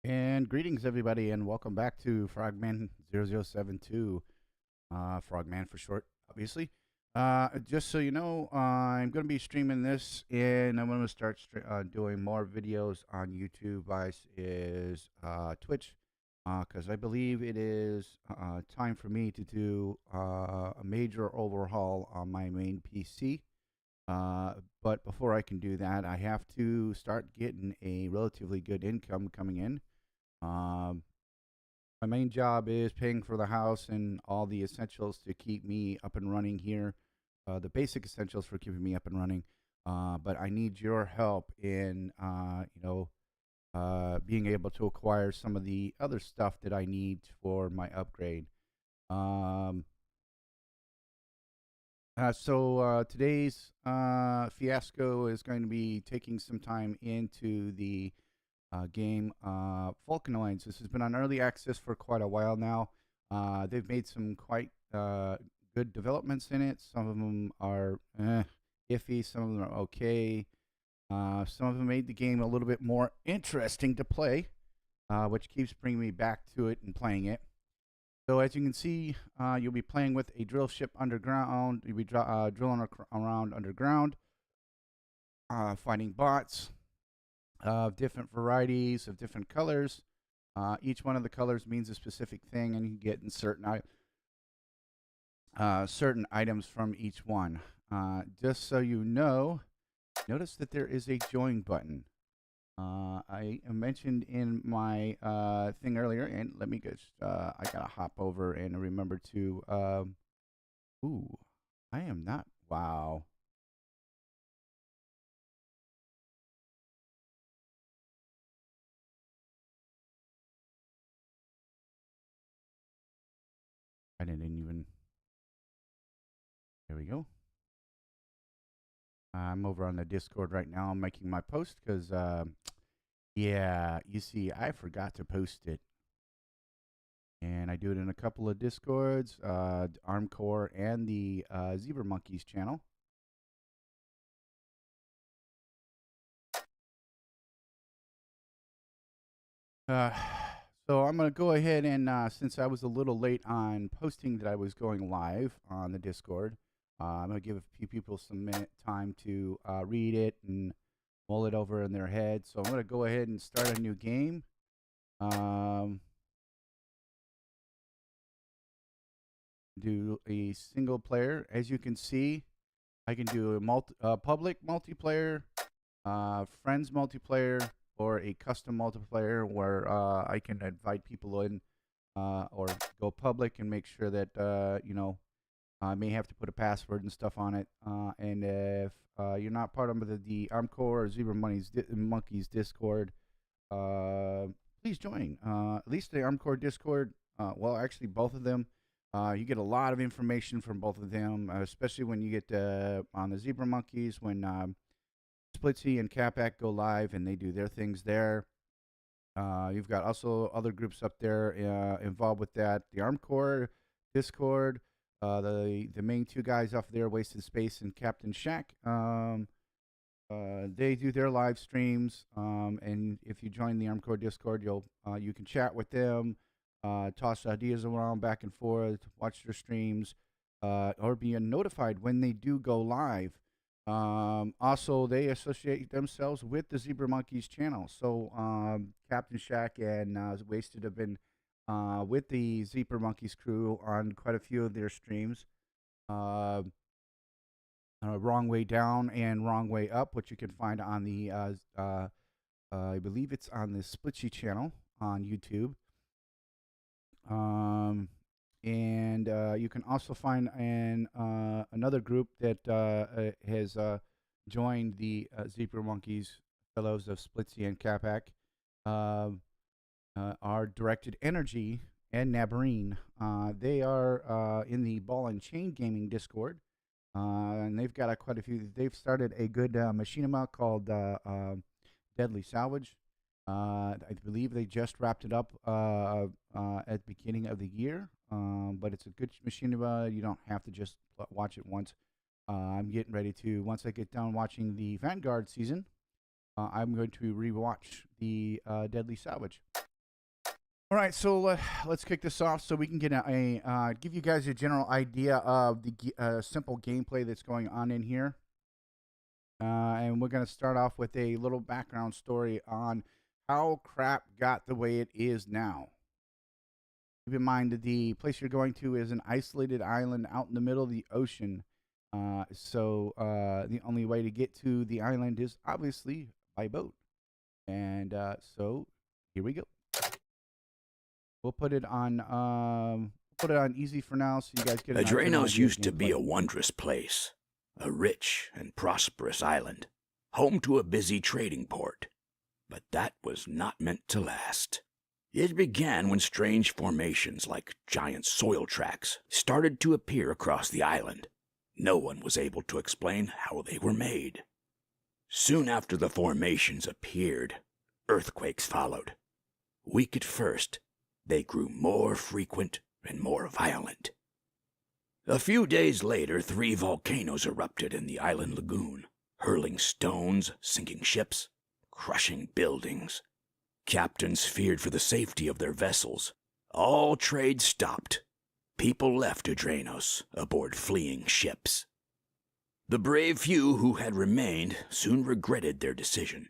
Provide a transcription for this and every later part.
And greetings, everybody, and welcome back to Frogman0072. Frogman for short, obviously. Just so you know, I'm going to be streaming this, and I'm going to start doing more videos on YouTube, is Twitch, because I believe it is time for me to do a major overhaul on my main PC. But before I can do that, I have to start getting a relatively good income coming in. My main job is paying for the house and all the essentials to keep me up and running here, the basic essentials for keeping me up and running. But I need your help in, being able to acquire some of the other stuff that I need for my upgrade. Today's fiasco is going to be taking some time into the game Volcanoids. This has been on early access for quite a while now. They've made some quite good developments in it. Some of them are iffy, some of them are okay. Some of them made the game a little bit more interesting to play, which keeps bringing me back to it and playing it. So as you can see, you'll be playing with a drill ship underground. You'll be drilling around underground, fighting bots of different varieties, of different colors. Each one of the colors means a specific thing, and you get in certain items from each one. Just so you know, notice that there is a join button. I mentioned in my thing earlier, and let me just, I gotta hop over and remember to, ooh, I am not, wow. I didn't even, there we go. I'm over on the Discord right now. I'm making my post because, yeah, you see, I forgot to post it. And I do it in a couple of Discords, Armcore and the Zebra Monkeys channel. So I'm going to go ahead and, since I was a little late on posting that I was going live on the Discord, I'm going to give a few people some time to read it and mull it over in their head. So I'm going to go ahead and start a new game. Do a single player. As you can see, I can do a public multiplayer, friends multiplayer, or a custom multiplayer where I can invite people in or go public and make sure that, I may have to put a password and stuff on it. And if you're not part of the Armcore or Zebra Monkeys Discord, please join. At least the Armcore Discord, well, actually, both of them. You get a lot of information from both of them, especially when you get on the Zebra Monkeys, when Splitsy and Capac go live and they do their things there. You've got also other groups up there involved with that. The Armcore Discord, the main two guys off there, Wasted Space and Captain Shack. They do their live streams, and if you join the Armcore Discord, you can chat with them, toss ideas around back and forth, watch their streams. or be notified when they do go live. Also, they associate themselves with the Zebra Monkeys channel. So Captain Shack and Wasted have been with the Zebra Monkeys crew on quite a few of their streams. Wrong Way Down and Wrong Way Up, which you can find on the, I believe it's on the Splitsy channel on YouTube. And you can also find another group that has joined the Zebra Monkeys Fellows of Splitsy and Capac. Are Directed Energy and Nabarine. They are in the Ball and Chain Gaming Discord. And they've got quite a few. They've started a good machinima called Deadly Salvage. I believe they just wrapped it up at the beginning of the year. But it's a good machinima. You don't have to just watch it once. I'm getting ready to, once I get done watching the Vanguard season, I'm going to rewatch the Deadly Salvage. All right, so let's kick this off so we can get give you guys a general idea of the simple gameplay that's going on in here. And we're going to start off with a little background story on how crap got the way it is now. Keep in mind that the place you're going to is an isolated island out in the middle of the ocean. So the only way to get to the island is obviously by boat. And so here we go. We'll put it on easy for now, so you guys get. Adrenos used to be a wondrous place, a rich and prosperous island, home to a busy trading port. But that was not meant to last. It began when strange formations like giant soil tracks started to appear across the island. No one was able to explain how they were made. Soon after the formations appeared, earthquakes followed. Weak at first, they grew more frequent and more violent. A few days later, 3 volcanoes erupted in the island lagoon, hurling stones, sinking ships, crushing buildings. Captains feared for the safety of their vessels. All trade stopped. People left Adrenos aboard fleeing ships. The brave few who had remained soon regretted their decision.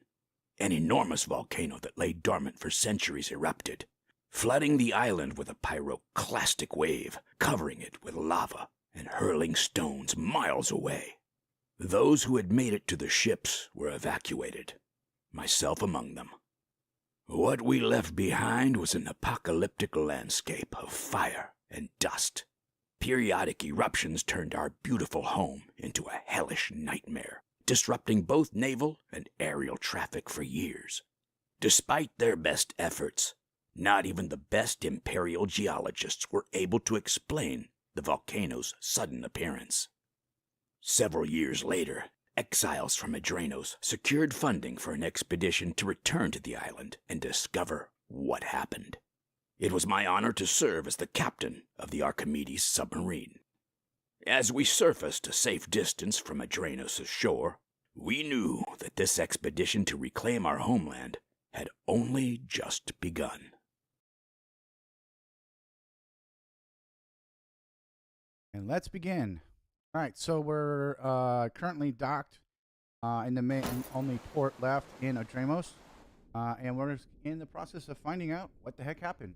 An enormous volcano that lay dormant for centuries erupted, flooding the island with a pyroclastic wave, covering it with lava and hurling stones miles away. Those who had made it to the ships were evacuated, myself among them. What we left behind was an apocalyptic landscape of fire and dust. Periodic eruptions turned our beautiful home into a hellish nightmare, disrupting both naval and aerial traffic for years. Despite their best efforts, not even the best imperial geologists were able to explain the volcano's sudden appearance. Several years later, exiles from Adrenos secured funding for an expedition to return to the island and discover what happened. It was my honor to serve as the captain of the Archimedes submarine. As we surfaced a safe distance from Adrenos' shore, we knew that this expedition to reclaim our homeland had only just begun. And let's begin. All right, so we're currently docked in the only port left in Adrenos, and we're in the process of finding out what the heck happened.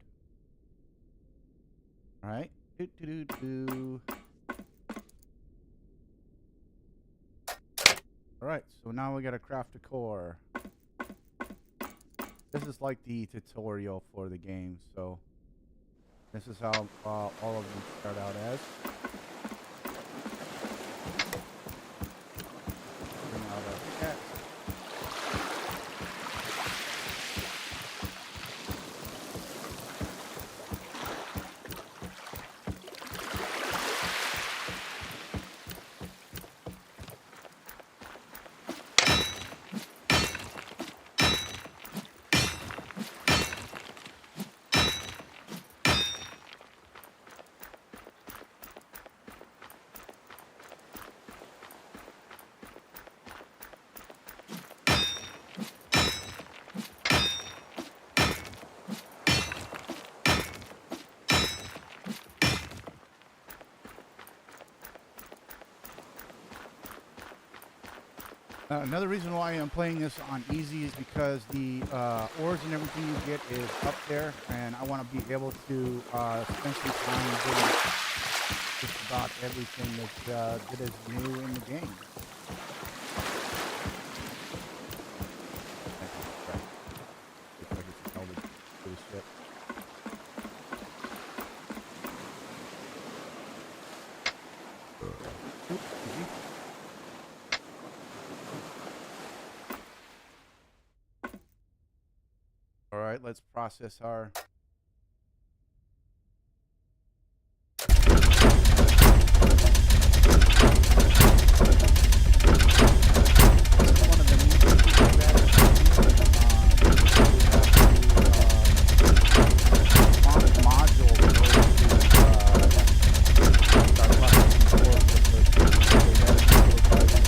All right. All right, so now we got to craft a core. This is like the tutorial for the game, so this is how all of them start out as. Bring out our pickaxe. Another reason why I'm playing this on easy is because the ores and everything you get is up there, and I want to be able to spend some time doing just about everything that is new in the game. If I can tell the ship. Oops, easy. All right, let's process our. One of the new features they've added to module in order to start processing core for the first time. They've added these little guys in.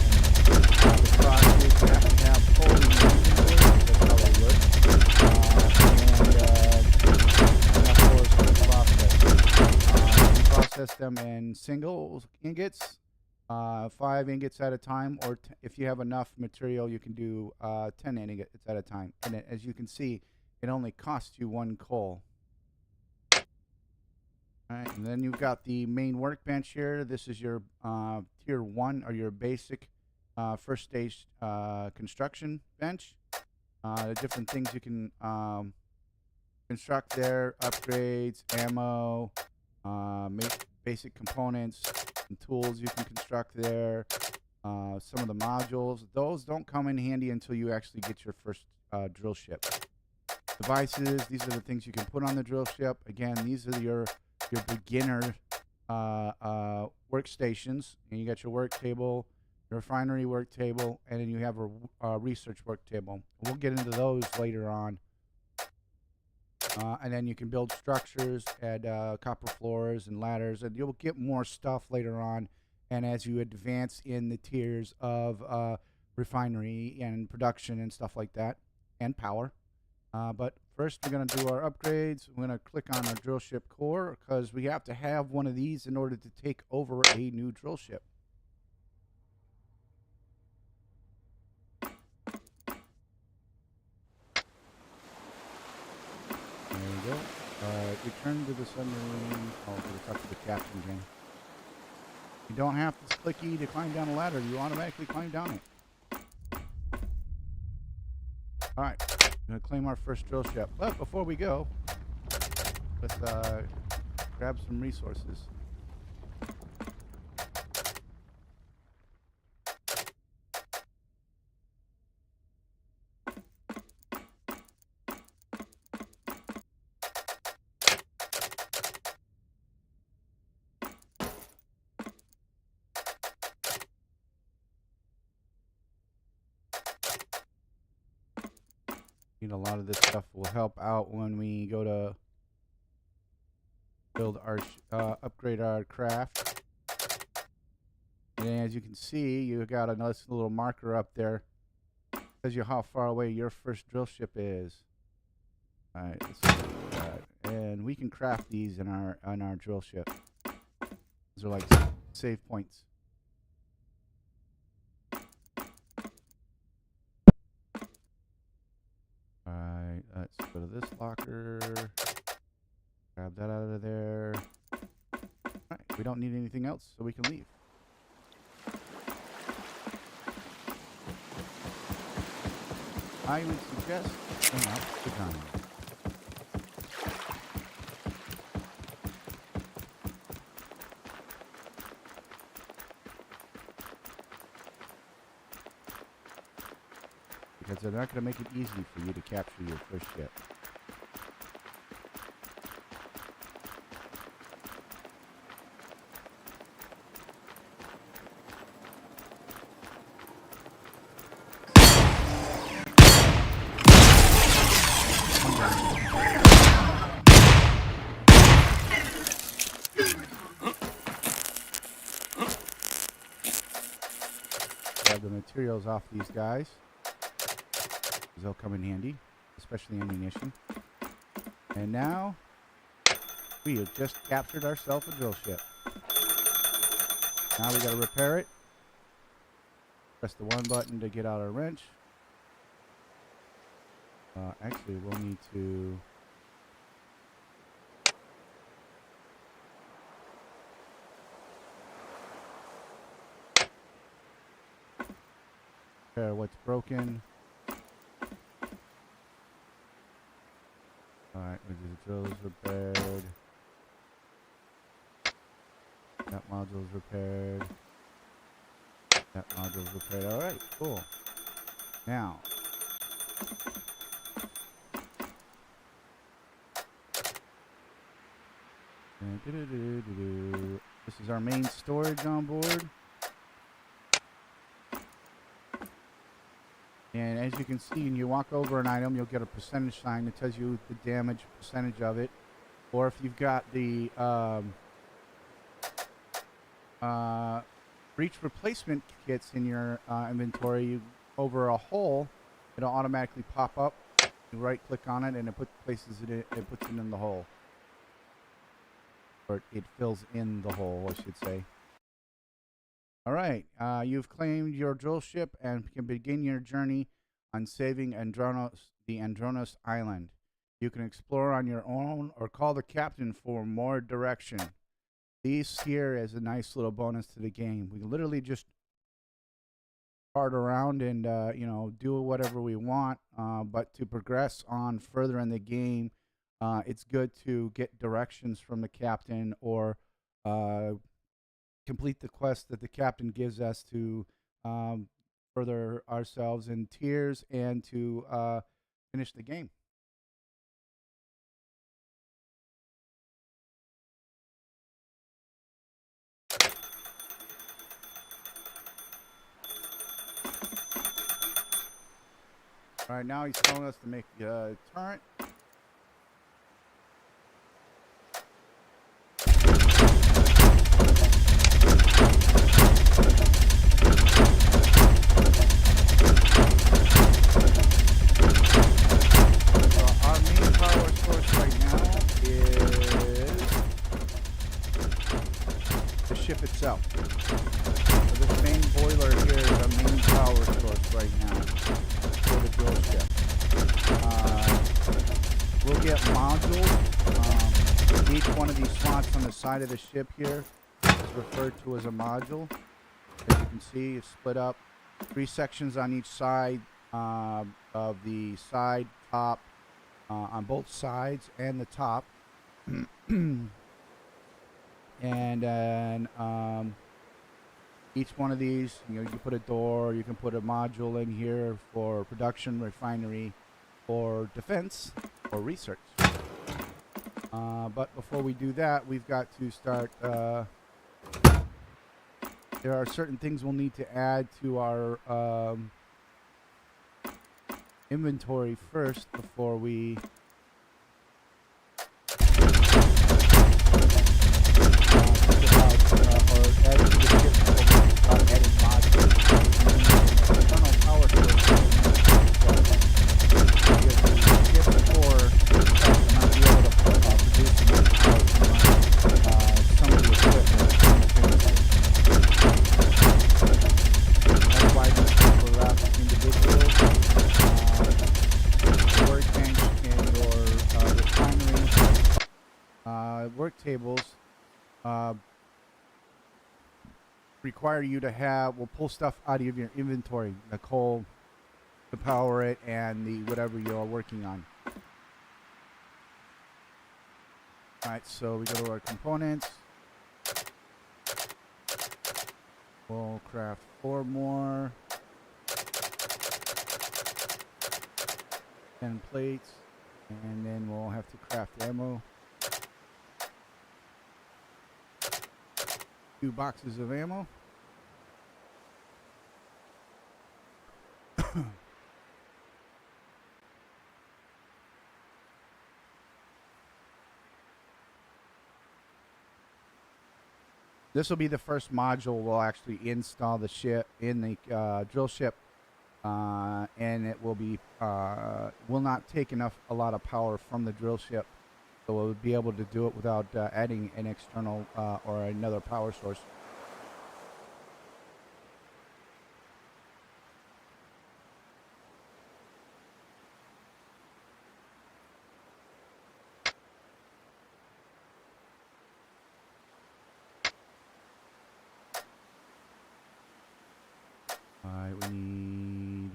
The process you have to have coal in your inventory. That's how they work. And enough cores to be processed. You can process them in single ingots. 5 ingots at a time, or if you have enough material, you can do 10 ingots at a time. And as you can see, it only costs you 1 coal. All right, and then you've got the main workbench here. This is your tier 1 or your basic first stage construction bench. The different things you can construct there: upgrades, ammo, make basic components and tools you can construct there. Some of the modules, those don't come in handy until you actually get your first drill ship. Devices, these are the things you can put on the drill ship. Again, these are your beginner workstations. And you got your work table, your refinery work table, and then you have a research work table. We'll get into those later on. And then you can build structures, add copper floors and ladders, and you'll get more stuff later on. And as you advance in the tiers of refinery and production and stuff like that, and power. But first, we're going to do our upgrades. We're going to click on our drill ship core because we have to have one of these in order to take over a new drill ship. There we go. Return to the submarine. Oh, to talk to the captain again. You don't have to click E to climb down a ladder. You automatically climb down it. All right. We're going to claim our first drill ship. But before we go, let's grab some resources. A lot of this stuff will help out when we go to build our upgrade our craft. And as you can see, you got a nice little marker up there. It tells you how far away your first drill ship is. All right, let's see that. And we can craft these in our drill ship. These are like save points. Alright, let's go to this locker. Grab that out of there. Alright, we don't need anything else, so we can leave. I would suggest turn off the gun. Because they're not going to make it easy for you to capture your first ship. Grab the materials off these guys. They'll come in handy, especially ammunition. And now we have just captured ourselves a drill ship. Now we got to repair it Press the 1 button to get out our wrench. Actually, we'll need to... repair what's broken. Alright, the drill's repaired. That module's repaired. That module's repaired. Alright, cool. Now, this is our main storage on board. And as you can see, when you walk over an item, you'll get a percentage sign that tells you the damage percentage of it. Or if you've got the breach replacement kits in your inventory, over a hole, it'll automatically pop up. You right click on it and it puts it in the hole. Or it fills in the hole, I should say. All right, you've claimed your drill ship and can begin your journey on saving the Andronos Island. You can explore on your own or call the captain for more direction. These here is a nice little bonus to the game. We can literally just fart around and do whatever we want. But to progress on further in the game, it's good to get directions from the captain or complete the quest that the captain gives us to further ourselves in tiers and to finish the game. All right, now he's telling us to make a turret. Itself. So this main boiler here is our main power source right now for the drill ship. We'll get modules. Each one of these slots on the side of the ship here is referred to as a module. As you can see, it's split up 3 sections on each side of the side, top, on both sides and the top. And then each one of these, you can put a door, you can put a module in here for production, refinery, or defense, or research. But before we do that, we've got to start. There are certain things we'll need to add to our inventory first before we work tables require you to have, will pull stuff out of your inventory, the coal to power it and the whatever you're working on. Alright, so we go to our components. We'll craft 4 more. 10 plates. And then we'll have to craft ammo. 2 boxes of ammo. This will be the first module we'll actually install the ship in the drill ship, and it will be will not take a lot of power from the drill ship, so we'll be able to do it without adding an external or another power source. we need?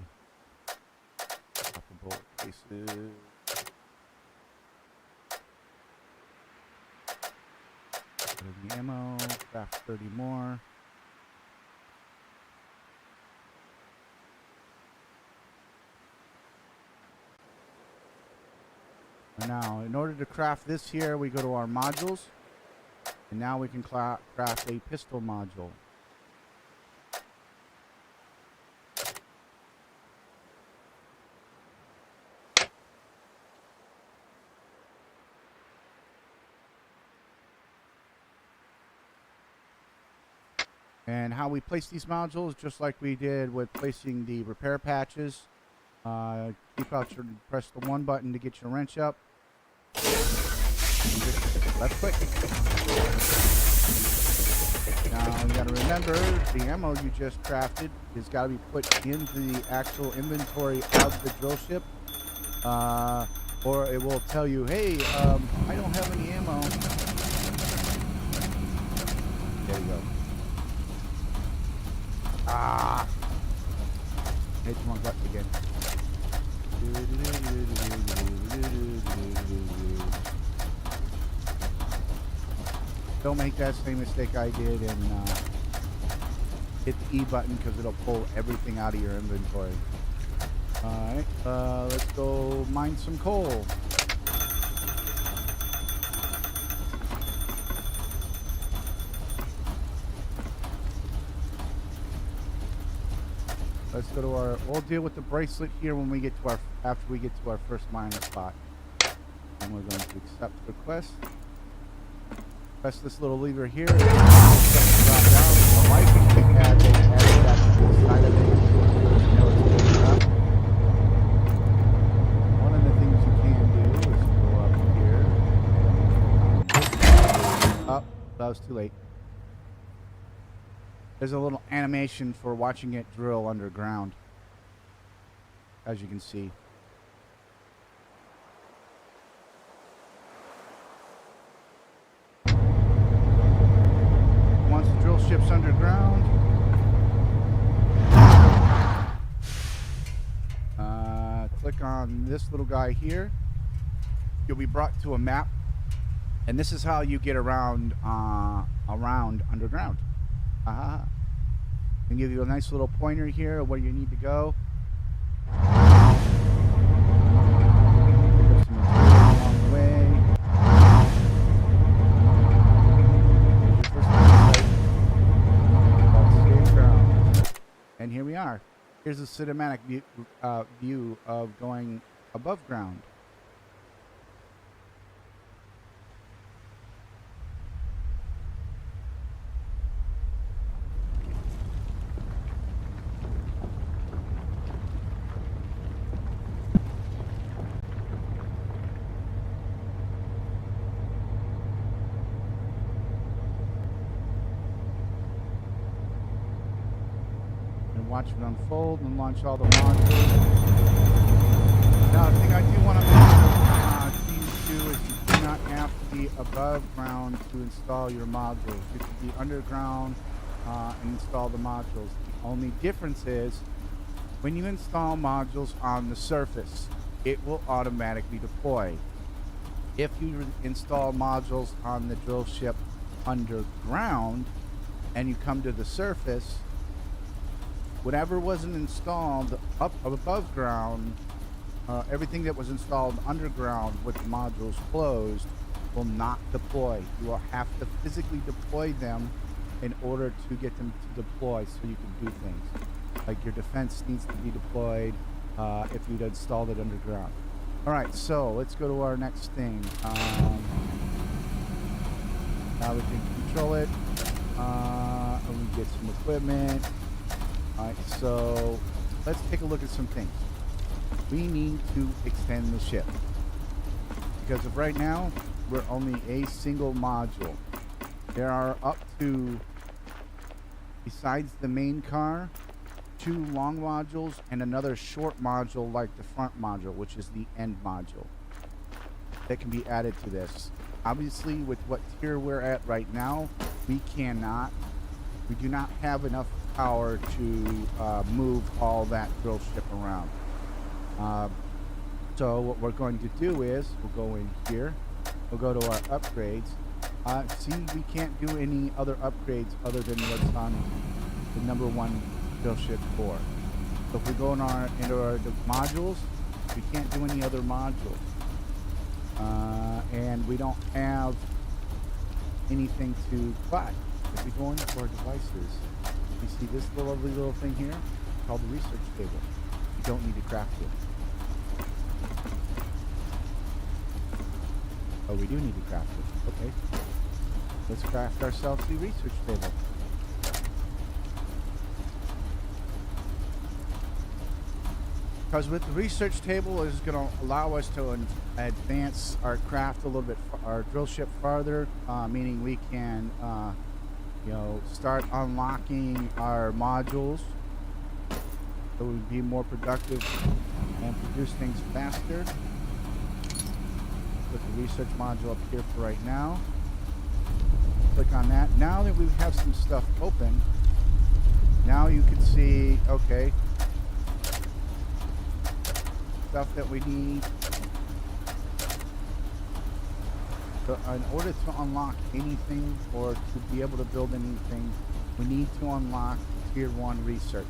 Copper bullet cases. The ammo, craft 30 more. And now, in order to craft this here, we go to our modules. And now we can craft a pistol module. And how we place these modules, just like we did with placing the repair patches. Keep out your, press the 1 button to get your wrench up. Left click. Now you gotta remember, the ammo you just crafted has got to be put into the actual inventory of the drill ship. Or it will tell you, hey, I don't have any ammo. There you go. Ah! Hit the wrong button again. Don't make that same mistake I did and hit the E button because it'll pull everything out of your inventory. Alright, let's go mine some coal. Let's go to our, we'll deal with the bracelet here when we get to our, after we get to our first miner spot. And we're going to accept request. Press this little lever here. Drop down. The light we add that to the side of it. One of the things you can do is go up here. Oh, that was too late. There's a little animation for watching it drill underground, as you can see. Once the drill ship's underground, click on this little guy here. You'll be brought to a map, and this is how you get around underground. And give you a nice little pointer here of where you need to go. Pick up some material along the way. Safe ground. And here we are. Here's a cinematic view of going above ground. Watch it unfold and launch all the modules. Now, the thing I do want to mention to you is you do not have to be above ground to install your modules. You can be underground and install the modules. The only difference is when you install modules on the surface, it will automatically deploy. If you install modules on the drill ship underground and you come to the surface, whatever wasn't installed up above ground, everything that was installed underground with the modules closed will not deploy. You will have to physically deploy them in order to get them to deploy so you can do things. Like your defense needs to be deployed if you'd installed it underground. Alright, so let's go to our next thing. Now we can control it. And we get some equipment. Alright, so let's take a look at some things. We need to extend the ship. Because of right now, we're only a single module. There are up to, besides the main car, 2 long modules and another short module like the front module, which is the end module, that can be added to this. Obviously, with what tier we're at right now, we cannot we do not have enough power to move all that drill ship around. So what we're going to do is we'll go in here, we'll go to our upgrades. See, we can't do any other upgrades other than what's on the number 1 drill ship core. So if we go into our modules, we can't do any other modules. And we don't have anything to buy. If we go into our devices, you see this lovely little thing here called the research table. You don't need to craft it. Oh, we do need to craft it. Okay. Let's craft ourselves the research table. Because with the research table is going to allow us to advance our craft a little bit, our drill ship farther, meaning we can, start unlocking our modules so we be more productive and produce things faster. Put the research module up here for right now. Click on that. Now that we have some stuff open, now you can see, okay, stuff that we need. So in order to unlock anything or to be able to build anything, we need to unlock tier 1 research.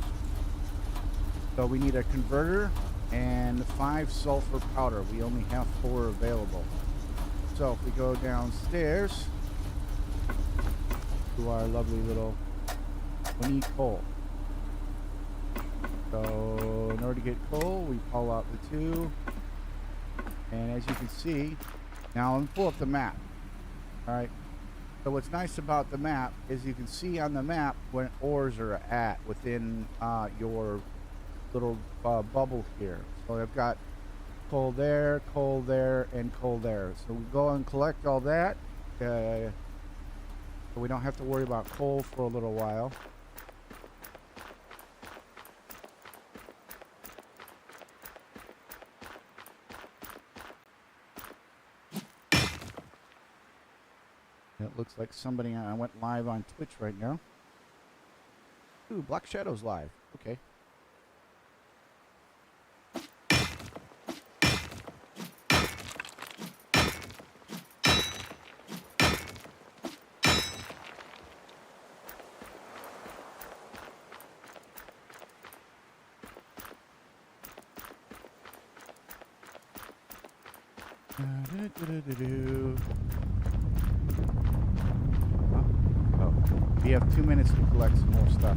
So we need a converter and 5 sulfur powder. We only have 4 available. So if we go downstairs to our lovely little, we need coal. So in order to get coal, we pull out the 2. And as you can see, now let me pull up the map. Alright. So what's nice about the map is you can see on the map where ores are at within your little bubble here. So I've got coal there, and coal there. So we go and collect all that. So we don't have to worry about coal for a little while. It looks like somebody went live on Twitch right now. Ooh, Black Shadow's live. Okay. We have 2 minutes to collect some more stuff.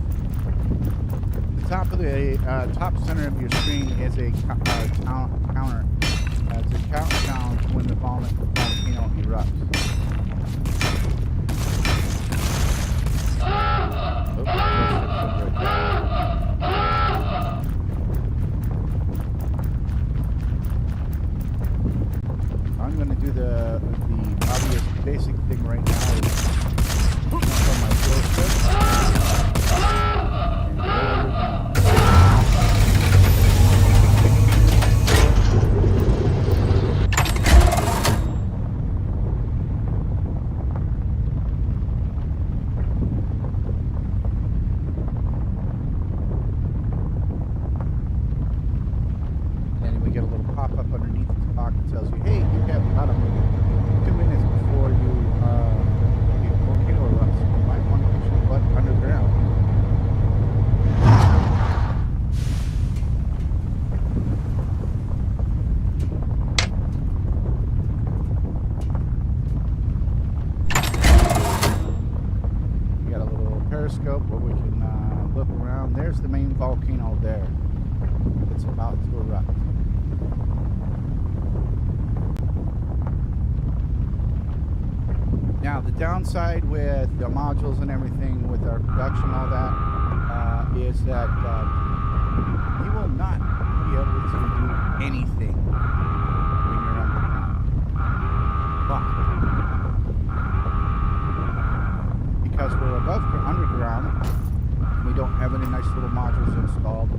The top of the top center of your screen is a counter. It's a countdown to when the volcano erupts. I'm going to do the obvious basic thing right now. From my drill and we get a little pop-up underneath the clock that tells you, hey, you have about 2 minutes before you volcano erupts. You might want to put your butt underground. We got a little periscope where we can look around. There's the main volcano there. It's about to erupt. Now, the downside with the modules and everything, with our production, all that, is that you will not be able to do anything when you're underground. But because we're above underground, we don't have any nice little modules installed.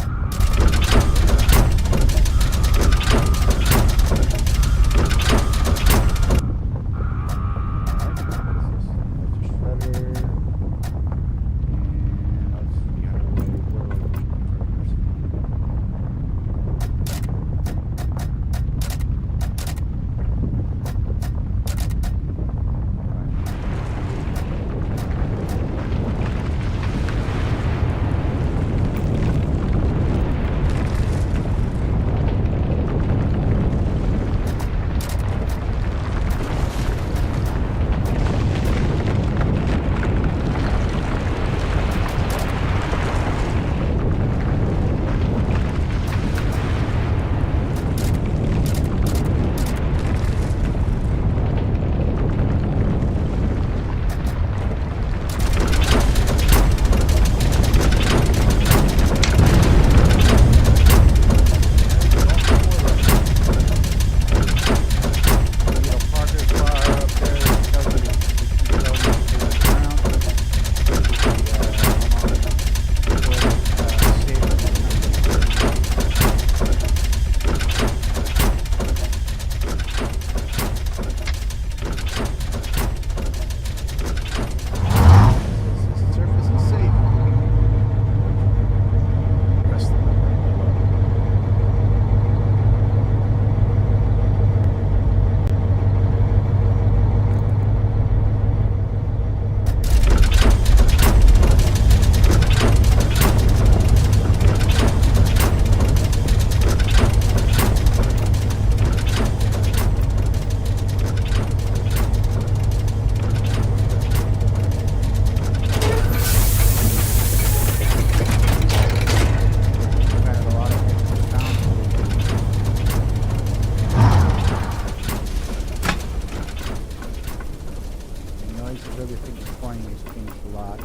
Coin has changed a lot.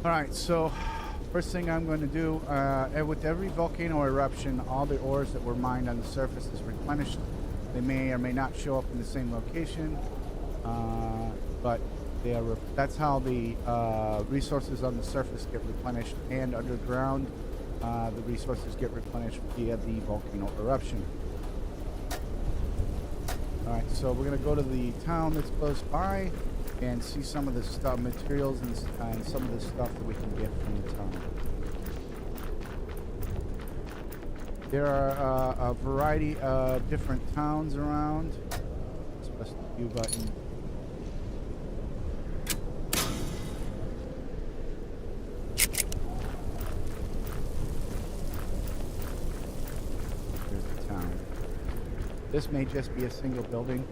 Alright, so first thing I'm going to do, with every volcano eruption, all the ores that were mined on the surface is replenished. They may or may not show up in the same location, but they are that's how the resources on the surface get replenished, and underground the resources get replenished via the volcano eruption. Alright, so we're going to go to the town that's close by and see some of the stuff, materials, and some of the stuff that we can get from the town. There are a variety of different towns around. Let's press the Q button. There's the town. This may just be a single building,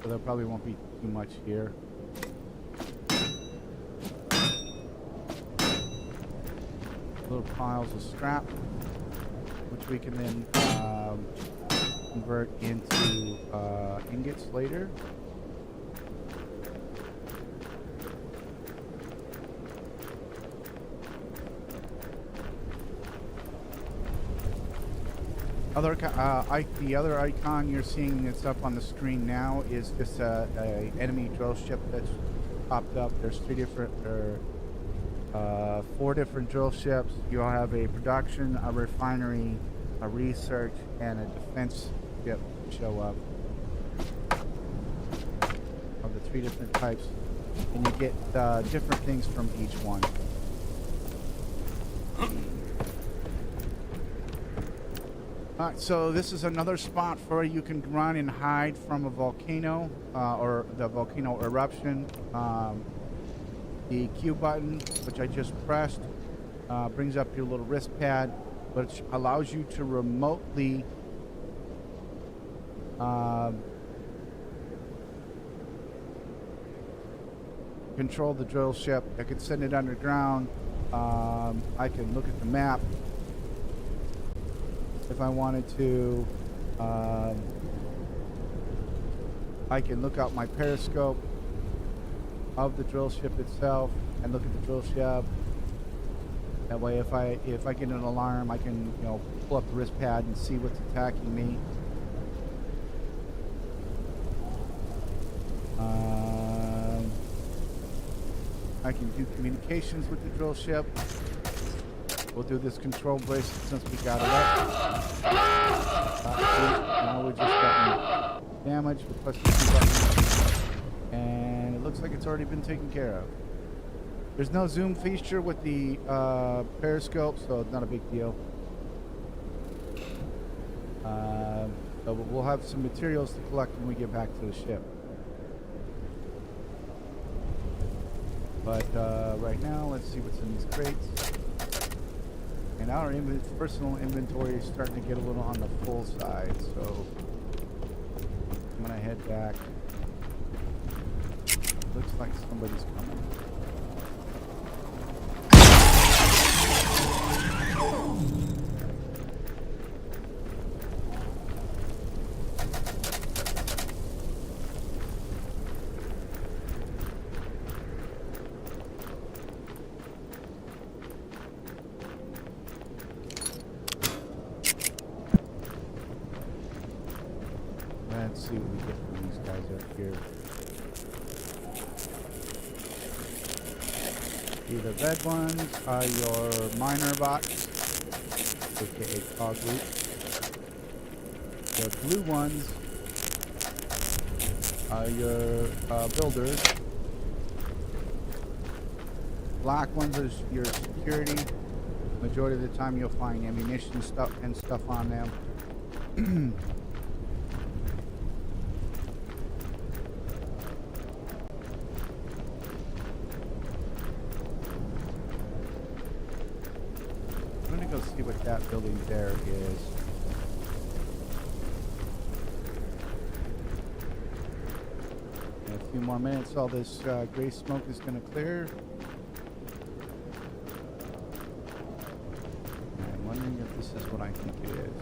so there probably won't be too much here. Little piles of scrap, which we can then convert into ingots later. The other icon you're seeing that's up on the screen now is just a enemy drill ship that's popped up. There's four different drill ships. You'll have a production, a refinery, a research, and a defense ship show up of the three different types, and you get different things from each one. Alright, so this is another spot where you can run and hide from a volcano or the volcano eruption. The Q button, which I just pressed, brings up your little wrist pad, which allows you to remotely control the drill ship. I can send it underground. I can look at the map if I wanted to. I can look out my periscope of the drill ship itself and look at the drill ship. That way, if I get an alarm, I can pull up the wrist pad and see what's attacking me. I can do communications with the drill ship. We'll do this control bracelet since we got it up. Now we're just getting damage. We'll press the Q button. And it looks like it's already been taken care of. There's no zoom feature with the periscope, so it's not a big deal. So we'll have some materials to collect when we get back to the ship. But right now, let's see what's in these crates. And our personal inventory is starting to get a little on the full side, so I'm gonna head back. Looks like somebody's coming. Let's see what we get from these guys up here. The red ones are your miner bots, aka cog loot. The blue ones are your builders. Black ones are your security. Majority of the time you'll find ammunition stuff on them. See what that building there is. In a few more minutes, all this gray smoke is going to clear. I'm wondering if this is what I think it is.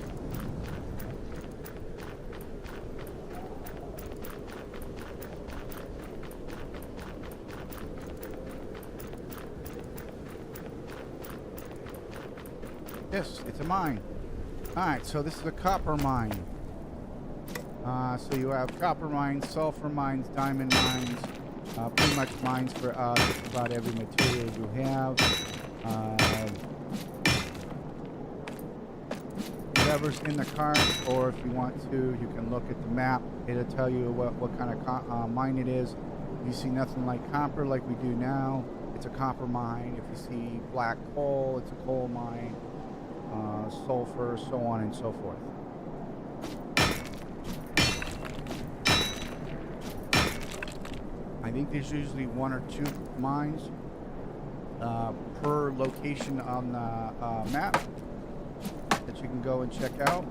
Yes, it's a mine. Alright, so this is a copper mine. So you have copper mines, sulfur mines, diamond mines, pretty much mines for just about every material you have. Whatever's in the cart, or if you want to, you can look at the map. It'll tell you what kind of mine it is. If you see nothing like copper like we do now, it's a copper mine. If you see black coal, it's a coal mine. Sulfur, so on and so forth. I think there's usually 1 or 2 mines per location on the map that you can go and check out.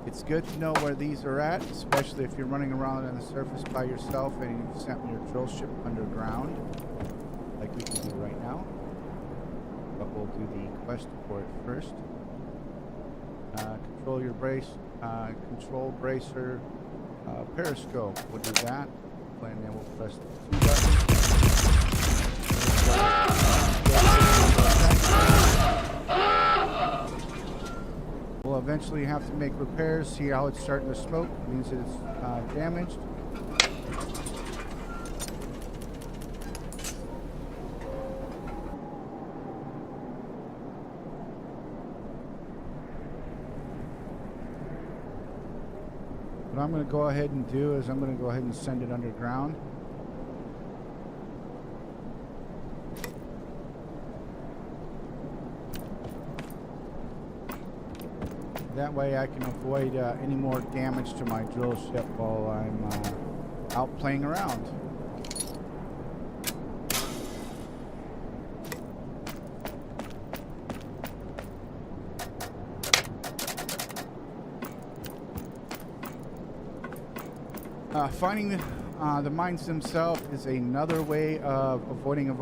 It's good to know where these are at, especially if you're running around on the surface by yourself and you've sent your drill ship underground, like we can do right now. But we'll do the quest for it first. Control your brace, control bracer, periscope. We'll do that, and then we'll press the 2 buttons. We'll eventually have to make repairs. See how it's starting to smoke? It means that it's damaged. What I'm going to go ahead and do is I'm going to go ahead and send it underground. That way I can avoid any more damage to my drill ship while I'm out playing around. Finding the mines themselves is another way of avoiding the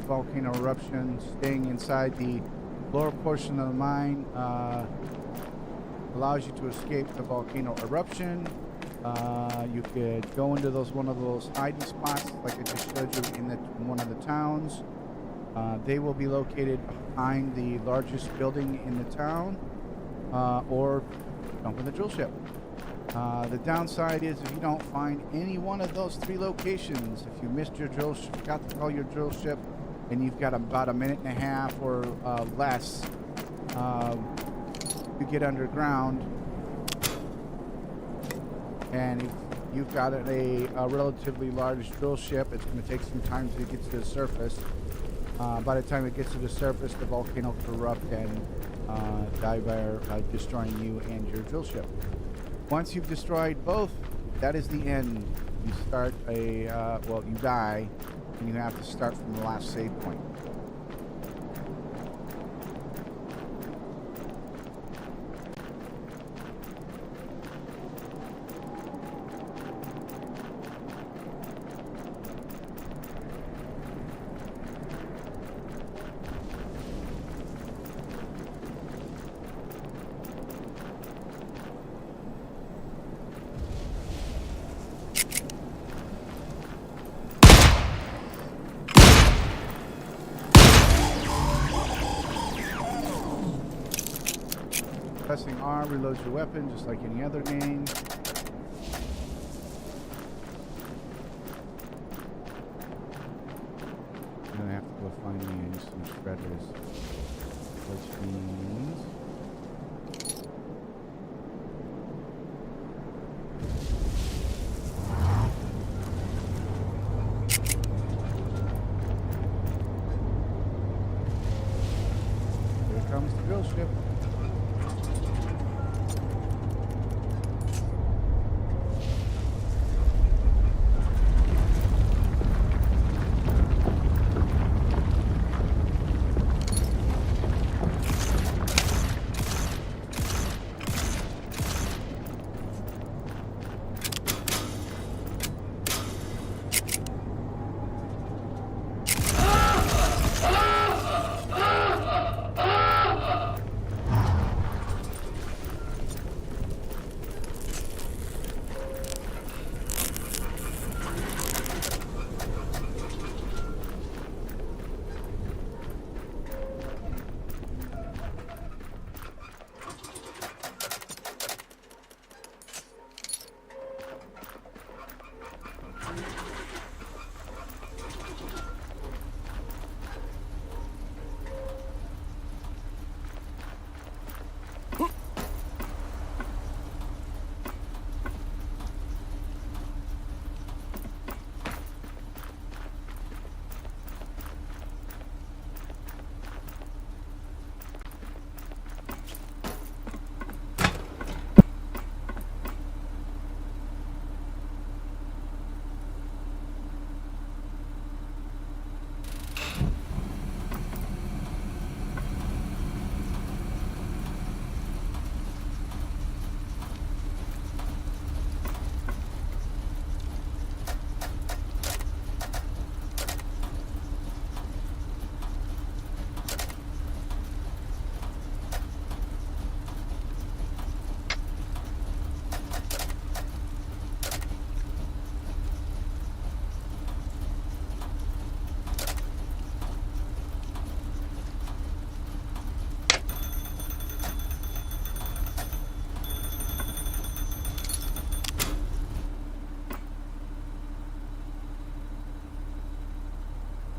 volcano eruption. Staying inside the lower portion of the mine allows you to escape the volcano eruption. You could go into one of those hiding spots, like I just showed you in one of the towns. They will be located behind the largest building in the town, or jump in the drill ship. The downside is if you don't find any one of those 3 locations, if you missed your drill ship, got to call your drill ship, and you've got about 1.5 minutes or less to get underground, and if you've got a relatively large drill ship, it's going to take some time to get to the surface. By the time it gets to the surface, the volcano will erupt and die by destroying you and your drill ship. Once you've destroyed both, that is the end. You start you die, and you have to start from the last save point. Pressing R reloads your weapon just like any other game. I'm gonna have to go find me some shredders, which means here comes the drill ship.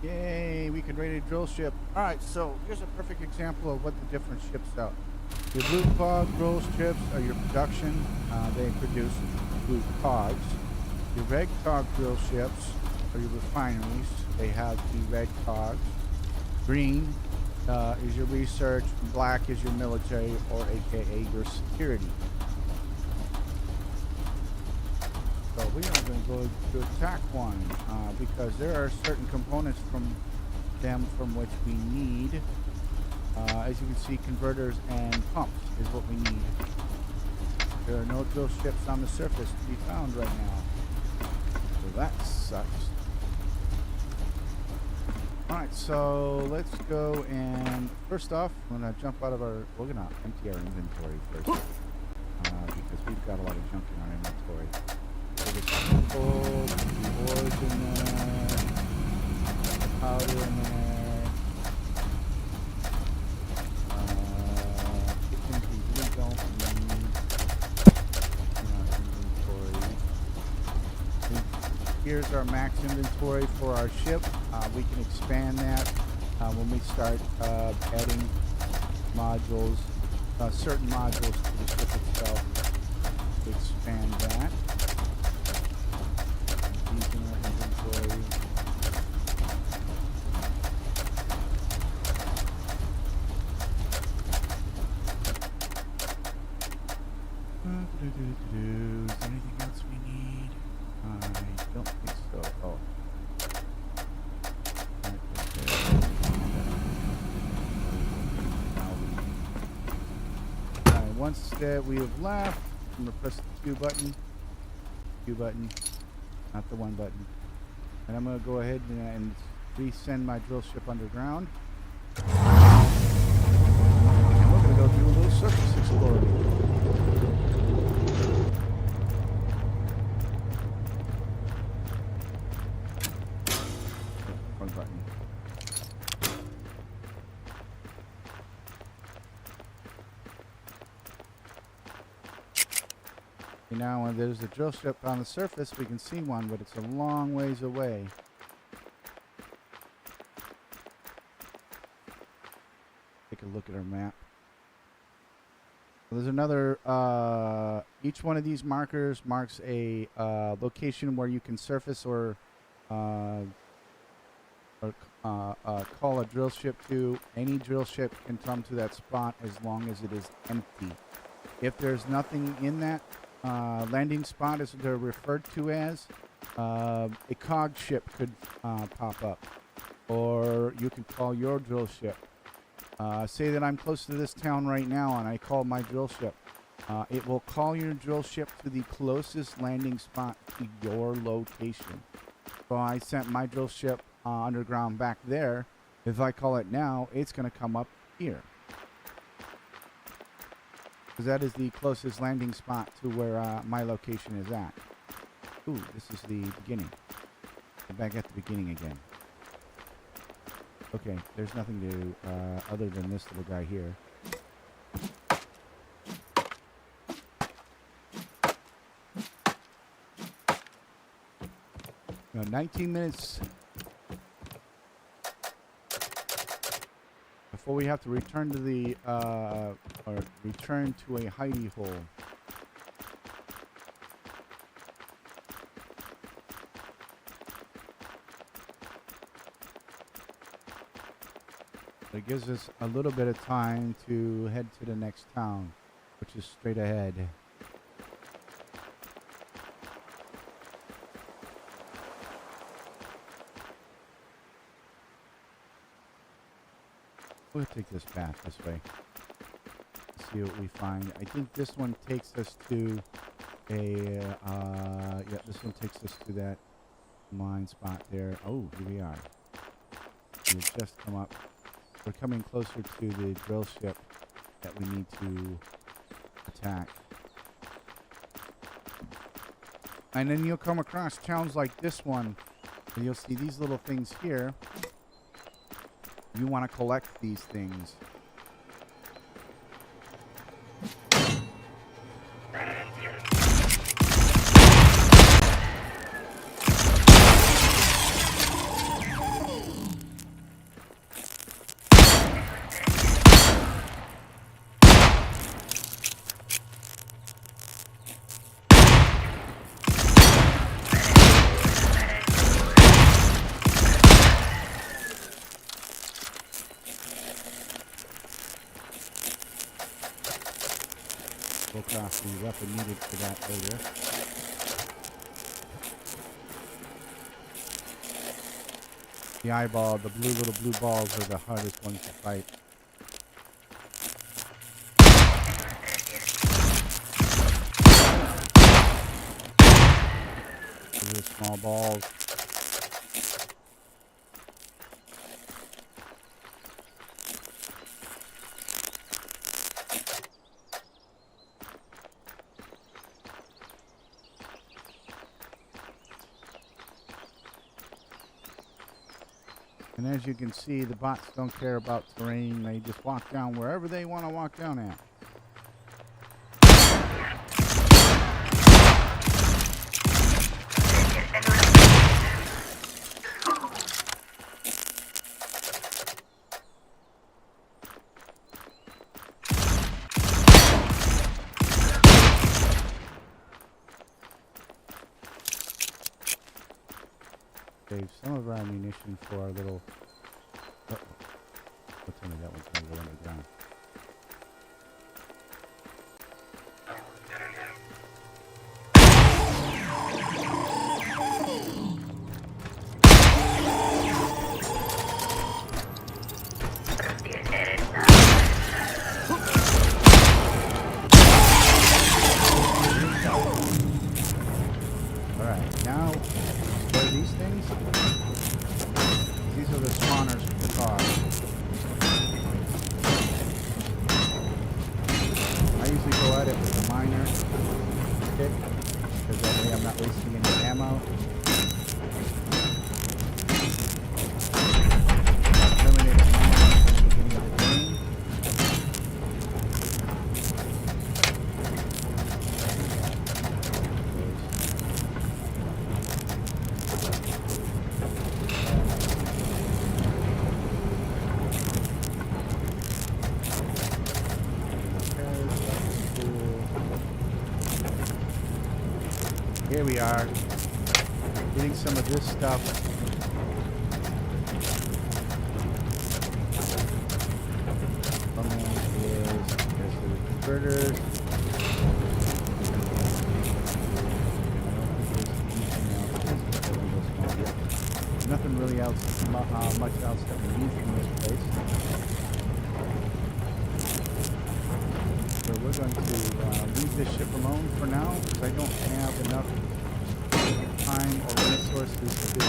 Yay, we can raid a drill ship. Alright, so here's a perfect example of what the different ships are. Your blue cog drill ships are your production. They produce blue cogs. Your red cog drill ships are your refineries. They have the red cogs. Green is your research. Black is your military, or aka your security. So we are going to go to attack one because there are certain components from them from which we need. As you can see, converters and pumps is what we need. There are no drill ships on the surface to be found right now. So that sucks. Alright, so let's go and first off, I'm going to jump out of our, we're going to empty our inventory first. Because we've got a lot of junk in our inventory. So get some coal, the ores in there, the powder in there. Things we really don't need in our inventory. Here's our max inventory for our ship. We can expand that when we start adding modules, certain modules to the ship itself. Expand that. These in our inventory. Is there anything else we need? I don't think so. Oh. Alright, once that we have left, I'm going to press the Q button, not the 1 button. And I'm going to go ahead and resend my drill ship underground. And we're going to go do a little surface exploring. One button. Now when there's a drill ship on the surface, we can see one, but it's a long ways away. Take a look at our map. There's another, each one of these markers marks a location where you can surface or call a drill ship to. Any drill ship can come to that spot as long as it is empty. If there's nothing in that landing spot, as they're referred to as, a cog ship could pop up, or you could call your drill ship. Say that I'm close to this town right now and I call my drill ship. It will call your drill ship to the closest landing spot to your location. So I sent my drill ship underground back there. If I call it now, it's going to come up here. Because that is the closest landing spot to where my location is at. Ooh, this is the beginning. I'm back at the beginning again. Okay, there's nothing to other than this little guy here. Now, 19 minutes before we have to return to the or return to a hidey hole. It gives us a little bit of time to head to the next town, which is straight ahead. We'll take this path this way. See what we find. I think this one takes us to a, yeah, this one takes us to that mine spot there. Oh, here we are. We've just come up. We're coming closer to the drill ship that we need to attack. And then you'll come across towns like this one, and you'll see these little things here. You want to collect these things. the weapon needed for that later. The eyeball, the little blue balls are the hardest ones to fight. Those are small balls. And as you can see, the bots don't care about terrain. They just walk down wherever they want to walk down at. Save some of our ammunition for our little... Uh-oh. Don't tell me that one's going to go underground. Alright, now... these things, these are the spawners for the car. I usually go at it with a miner stick, because that way I'm not wasting any ammo. Terminate it now at the beginning of the game. Here we are, getting some of this stuff. One is there's the converters. Nothing really else, much else that we need from this place. So we're going to leave this ship alone for now, because I don't have enough time or resources to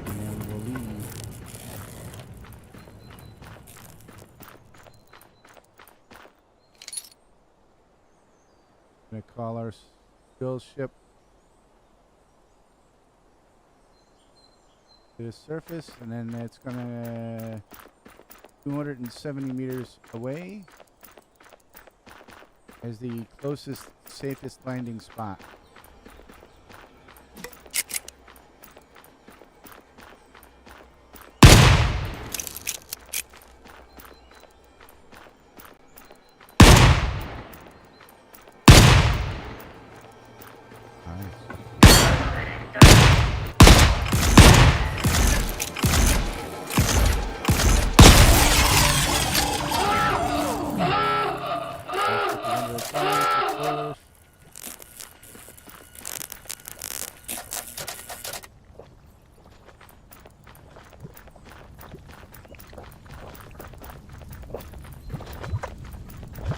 and we'll leave. I'm going to call our spill ship to the surface, and then it's gonna 270 meters away as the closest, safest landing spot.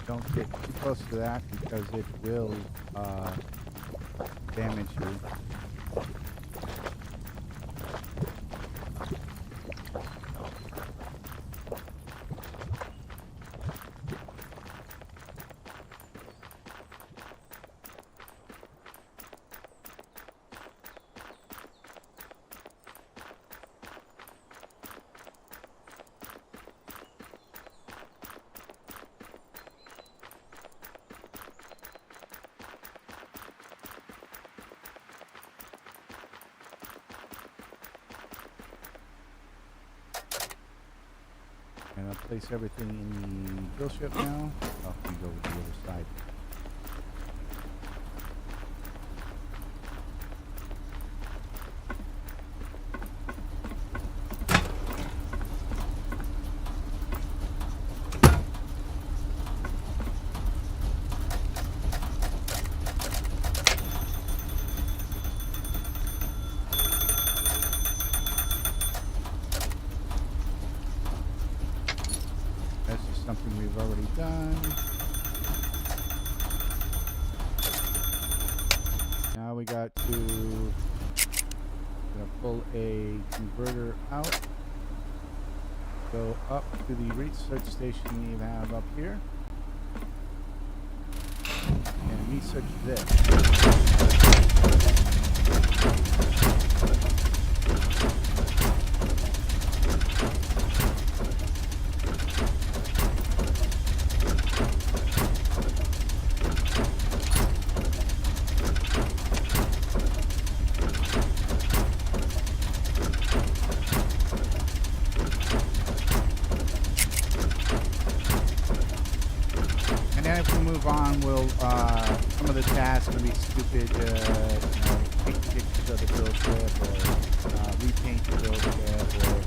Don't get too close to that because it will damage you. And I'll place everything in the drill ship now. Oh, we go to the other side. something we've already done. Now we got to pull a converter out. Go up to the research station we have up here. And research this. Some of the tasks will be stupid, take pictures of the drill ship, or repaint the drill ship, or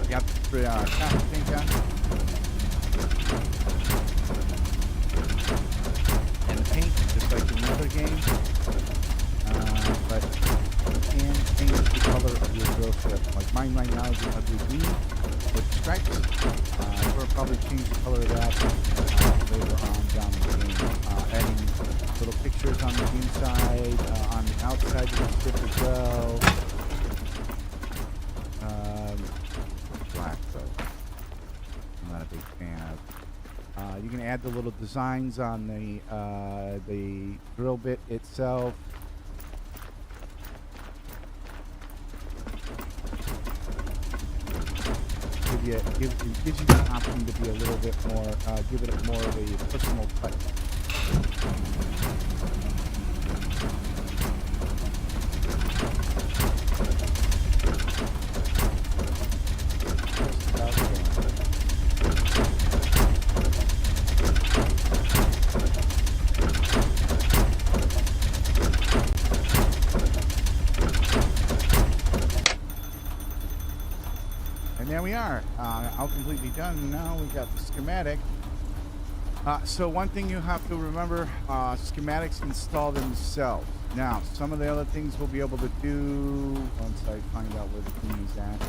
you have to put traffic paint down, and the paint, just like in another game, but can change the color of your drill ship. Like mine right now is an ugly green with stripes. We'll probably change the color of that later on down the game. Adding little pictures on the inside, on the outside of the ship as well. Black though, I'm not a big fan of. You can add the little designs on the drill bit itself. It gives you the option to be a little bit more, give it more of a personal touch. And there we are, all completely done. Now we got the schematic. So one thing you have to remember, schematics install themselves. Now, some of the other things we'll be able to do once I find out where the thing is at.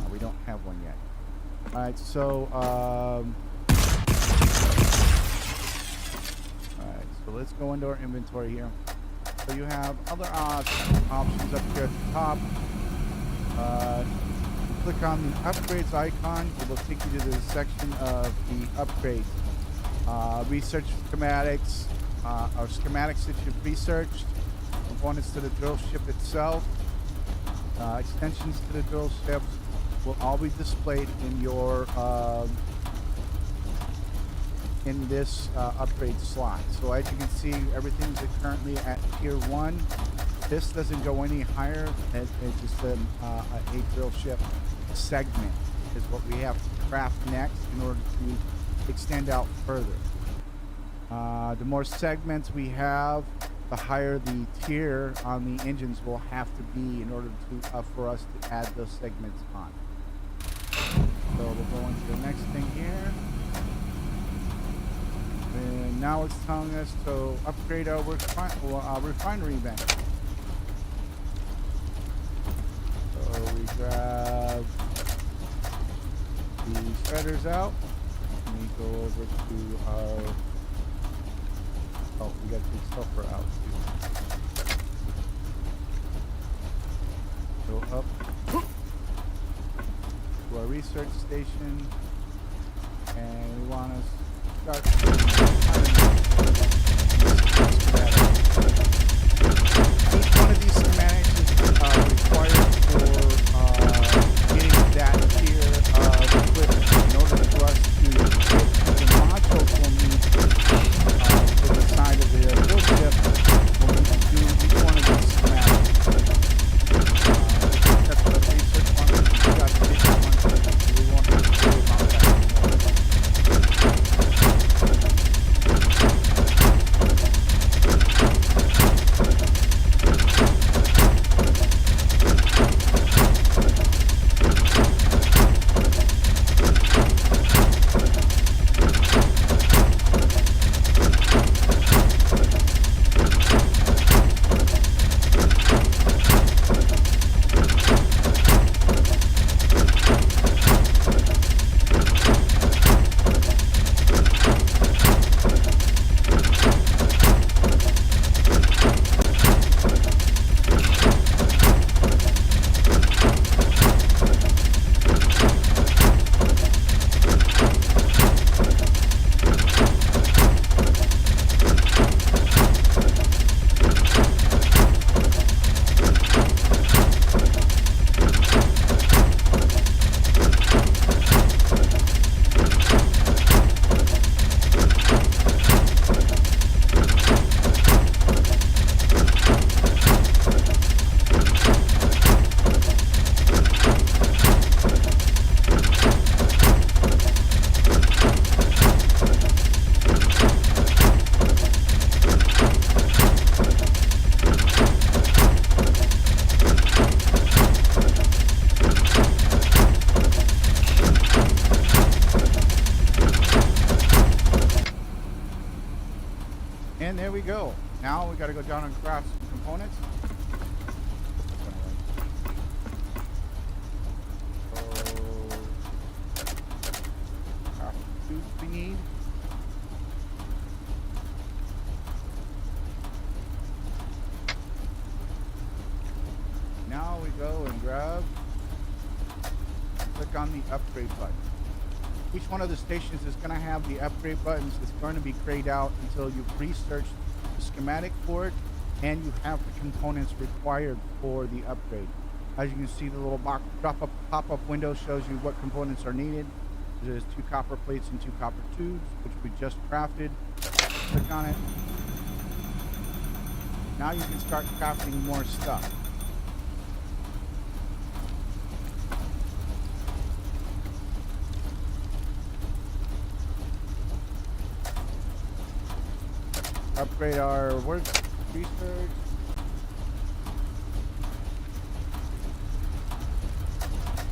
We don't have one yet. All right, so let's go into our inventory here. So you have other options up here at the top. Click on the upgrades icon. It will take you to the section of the upgrades. Research schematics, or schematics that you've researched, components to the drill ship itself, extensions to the drill ships will all be displayed in your in this upgrade slot. So as you can see, everything's currently at tier 1. This doesn't go any higher. It's just a drill ship segment is what we have to craft next in order to extend out further. The more segments we have, the higher the tier on the engines will have to be in order to for us to add those segments on. So we'll go into the next thing here. And now it's telling us to upgrade our refinery bank. So we grab the shredders out, and we go over to our, we got the sulfur out too. Go up to our research station, and we want to start each one of these schematics is required for getting that tier of equipment. In order for us to get to the modules we'll need for the side of the drill ship, we'll need to do each one of these schematics. That's the research one. We got to get that one. We won't have to worry about that anymore. And there we go. Now we got to go down and craft some components. Craft the tubes we need. Now we go and grab, click on the upgrade button. Each one of the stations is going to have the upgrade buttons. It's going to be grayed out until you've researched the schematic for it and you have the components required for the upgrade. As you can see, the little box pop-up window shows you what components are needed. There's 2 copper plates and 2 copper tubes, which we just crafted. Click on it. Now you can start crafting more stuff. Upgrade our work research.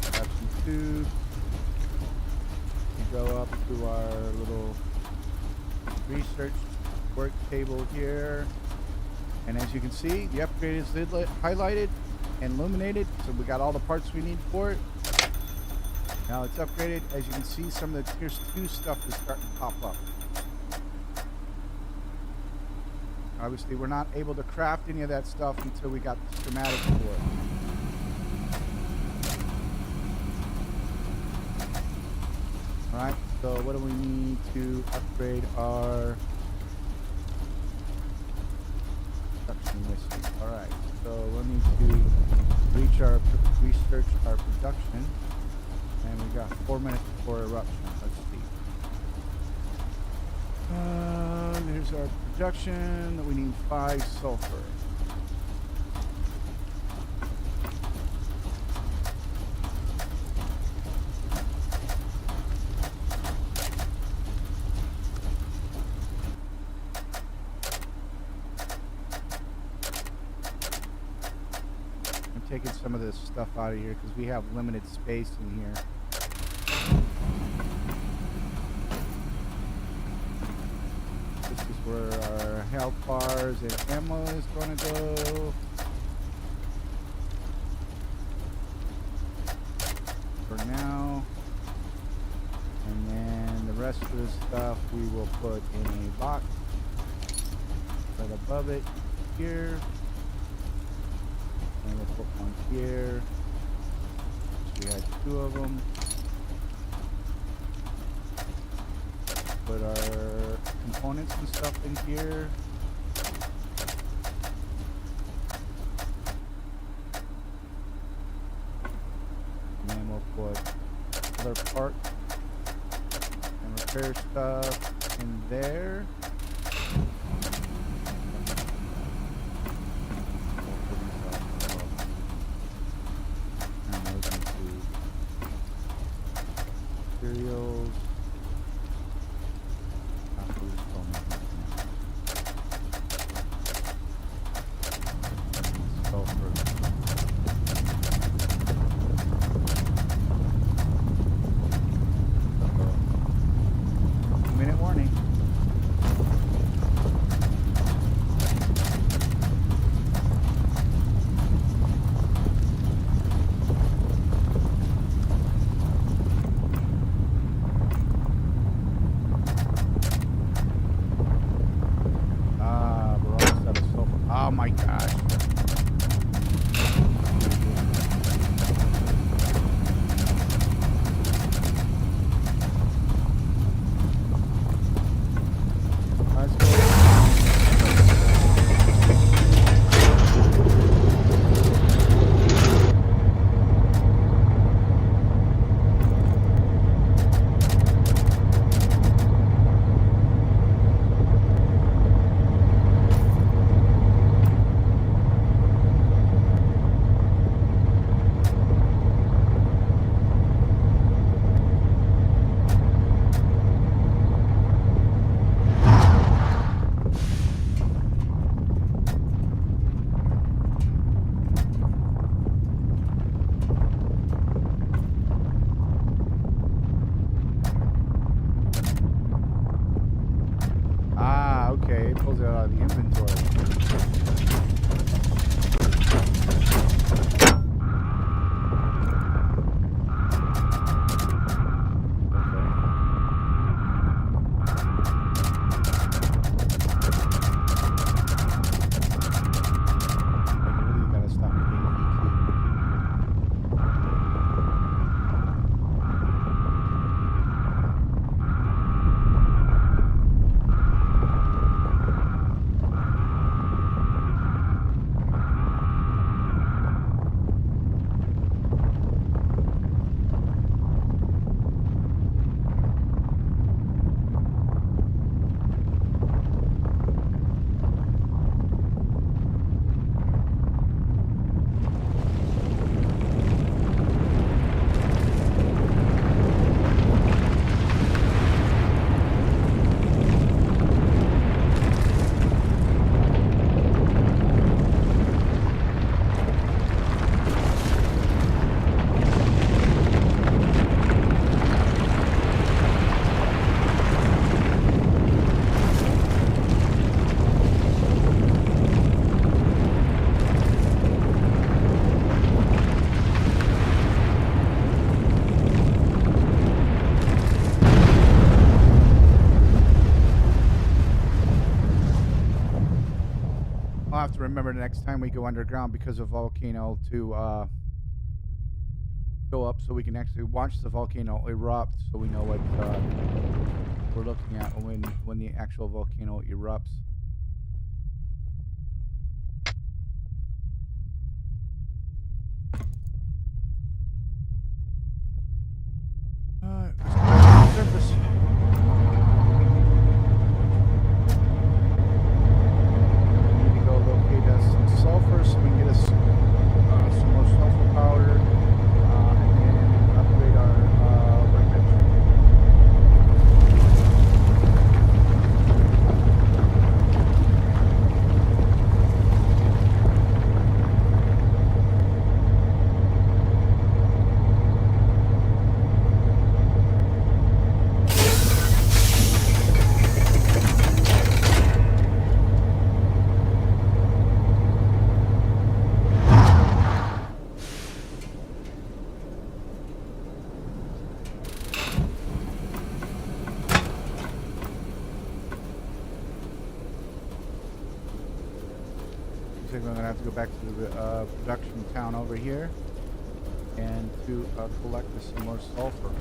Grab some tubes. We go up to our little research work table here. And as you can see, the upgrade is highlighted and illuminated. So we got all the parts we need for it. Now it's upgraded. As you can see, some of the tier 2 stuff is starting to pop up. Obviously, we're not able to craft any of that stuff until we got the schematics for it. Alright, so what do we need to upgrade our production missing? Alright, so we need to research our production. And we got 4 minutes before eruption. Let's see. There's our production. We need 5 sulfur. I'm taking some of this stuff out of here because we have limited space in here. Where our health bars and ammo is going to go. For now. And then the rest of the stuff we will put in a box right above it here. And we'll put one here. So we had 2 of them. Put our components and stuff in here. And then we'll put other parts and repair stuff in there. And those into materials. the inventory. Like, really gotta stop me being EQ. I'll have to remember next time we go underground because of volcano to go up so we can actually watch the volcano erupt, so we know what we're looking at when the actual volcano erupts. Alright, let's go back to the surface. We need to go locate us some sulfur so we can get us some more sulfur powder and then upgrade our workbench. Looks like I'm gonna have to go back to the production town over here and to collect some more sulfur.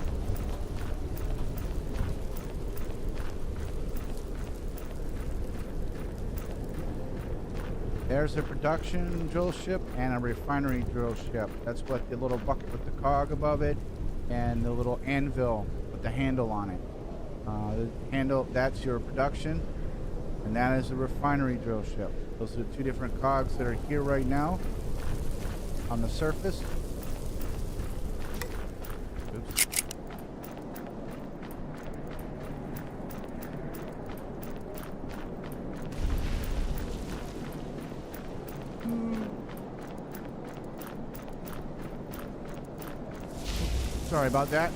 There's a production drill ship and a refinery drill ship. That's what the little bucket with the cog above it and the little anvil with the handle on it. The handle, that's your production, and that is a refinery drill ship. Those are two different cogs that are here right now on the surface. Oops. Sorry about that.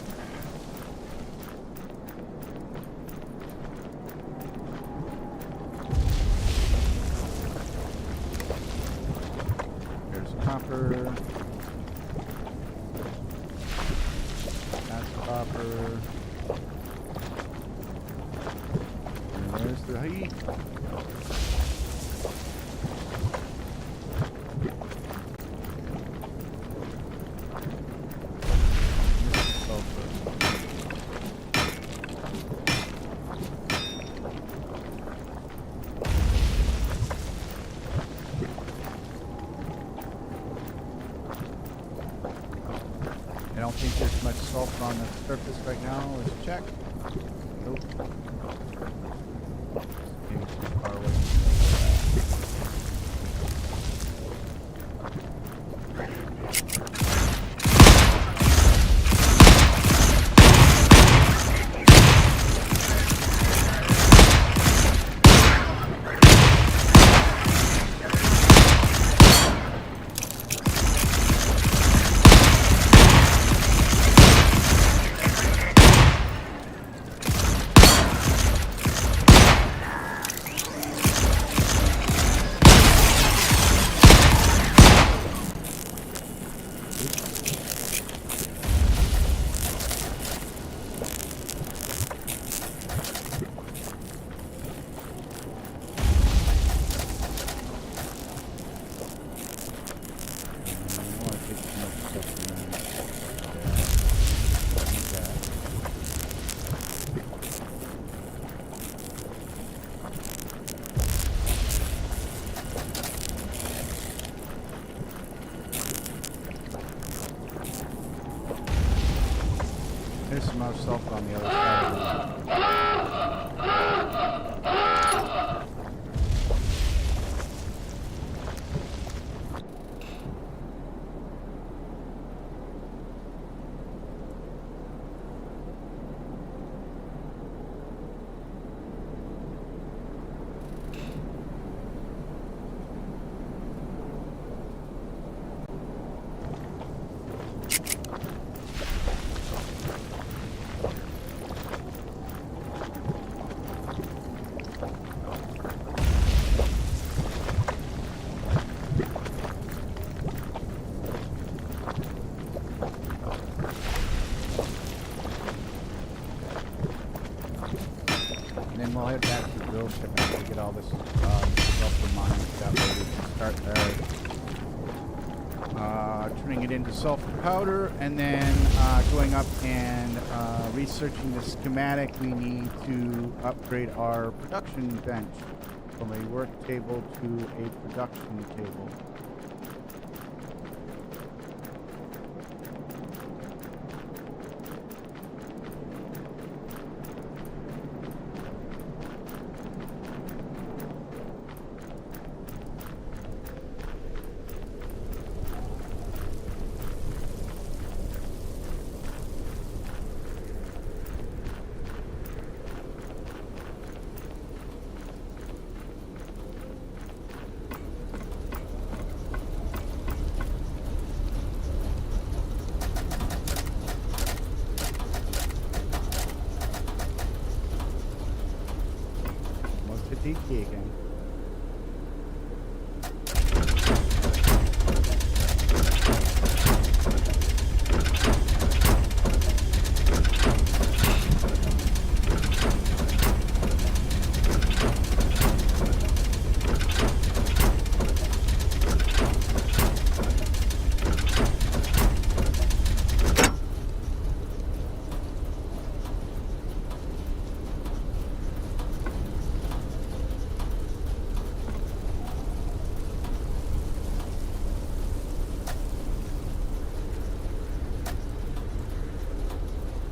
There's copper. That's copper. And there's the heat. I don't think there's much sulfur on the surface right now. Let's check. Nope. Maybe too far away. yourself on the other side of the And then we'll head back to the drill ship after we get all this sulfur mine that way we can start turning it into sulfur powder, and then going up and researching the schematic we need to upgrade our production bench from a work table to a production table. DT again.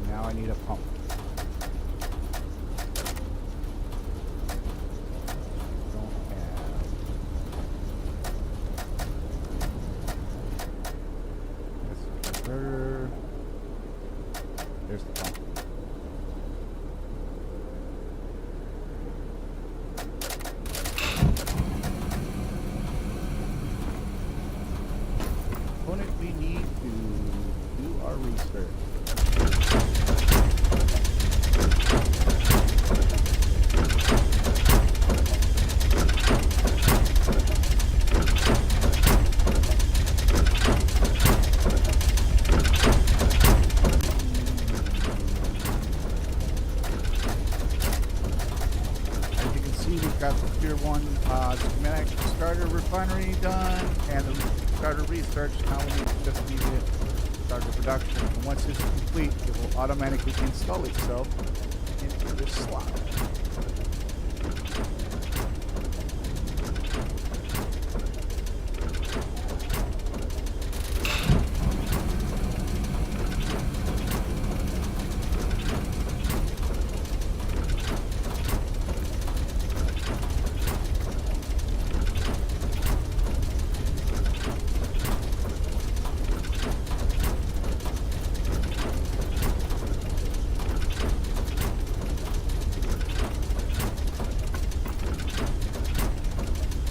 Now I need a pump. Don't have. This converter. There's the pump. Component we need to do our research. We've got the Tier 1 schematic starter refinery done, and the starter research. Now we just need to start the production. And once it's complete, it will automatically install itself into this slot.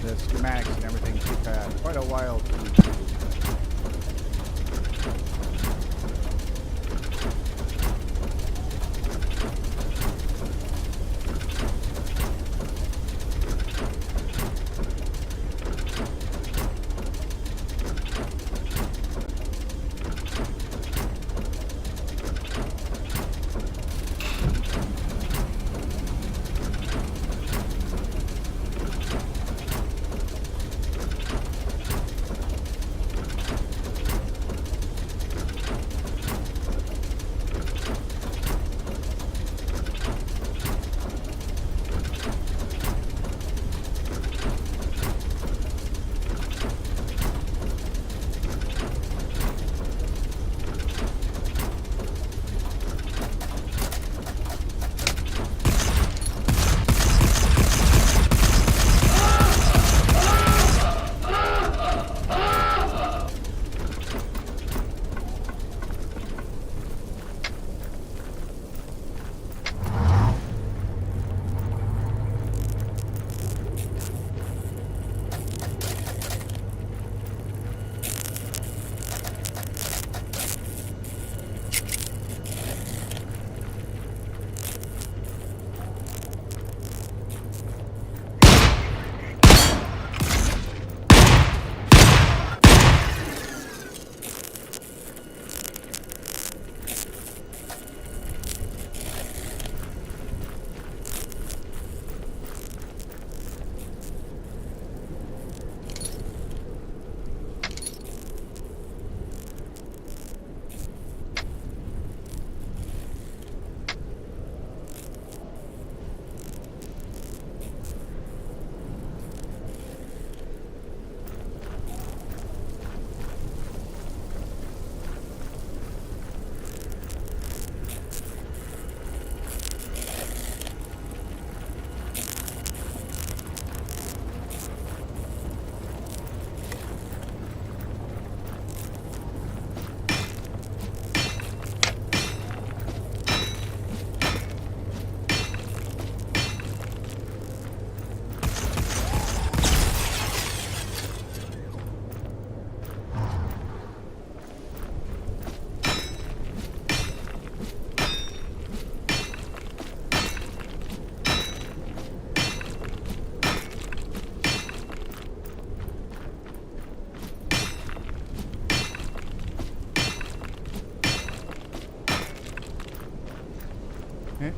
The schematics and everything take quite a while to do.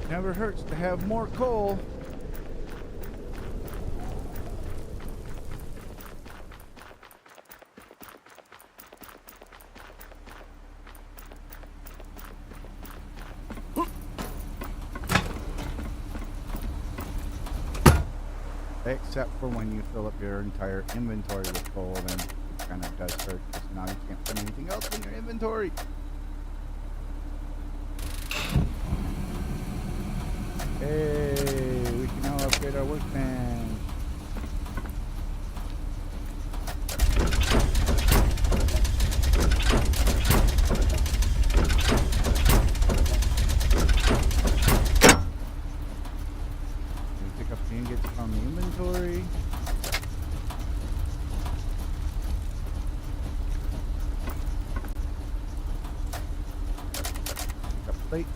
Never hurts to have more coal. Except for when you fill up your entire inventory with coal, then it kind of does hurt because now you can't put anything else in your inventory. Hey, we can now upgrade our workbench. Pick up the ingots from the inventory. Pick up plates.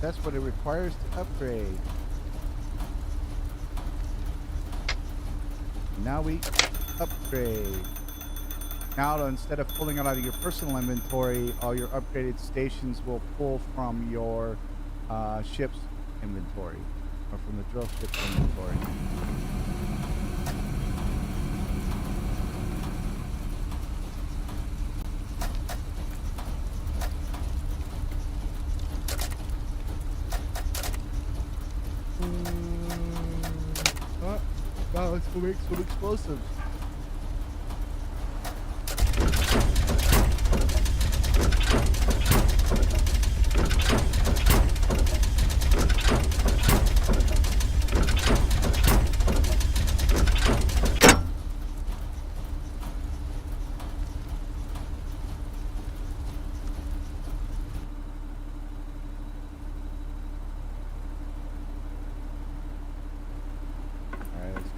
That's what it requires to upgrade. Now we upgrade. Now instead of pulling it out of your personal inventory, all your upgraded stations will pull from your ship's inventory. Or from the drill ship's inventory. Now let's go make some explosives.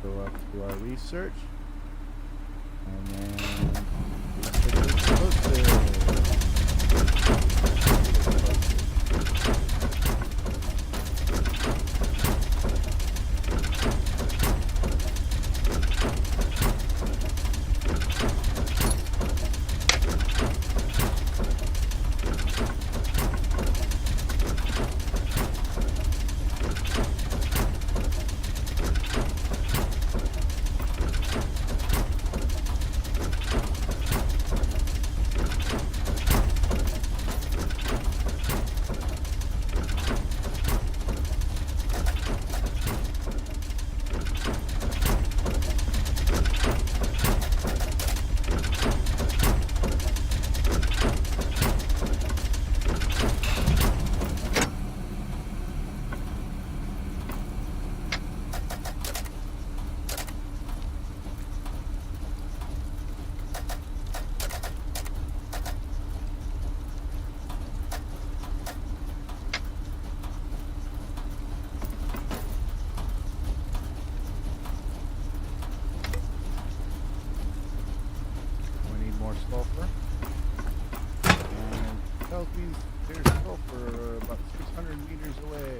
Go up to our research, and then research explosives. Sulfur, and tells me there's sulfur about 600 meters away.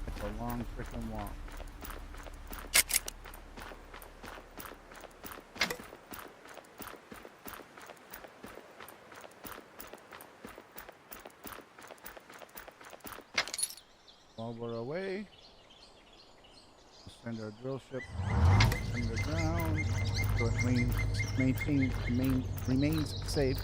It's a long freaking walk. While we're away, we'll send our drill ship underground so it remains safe.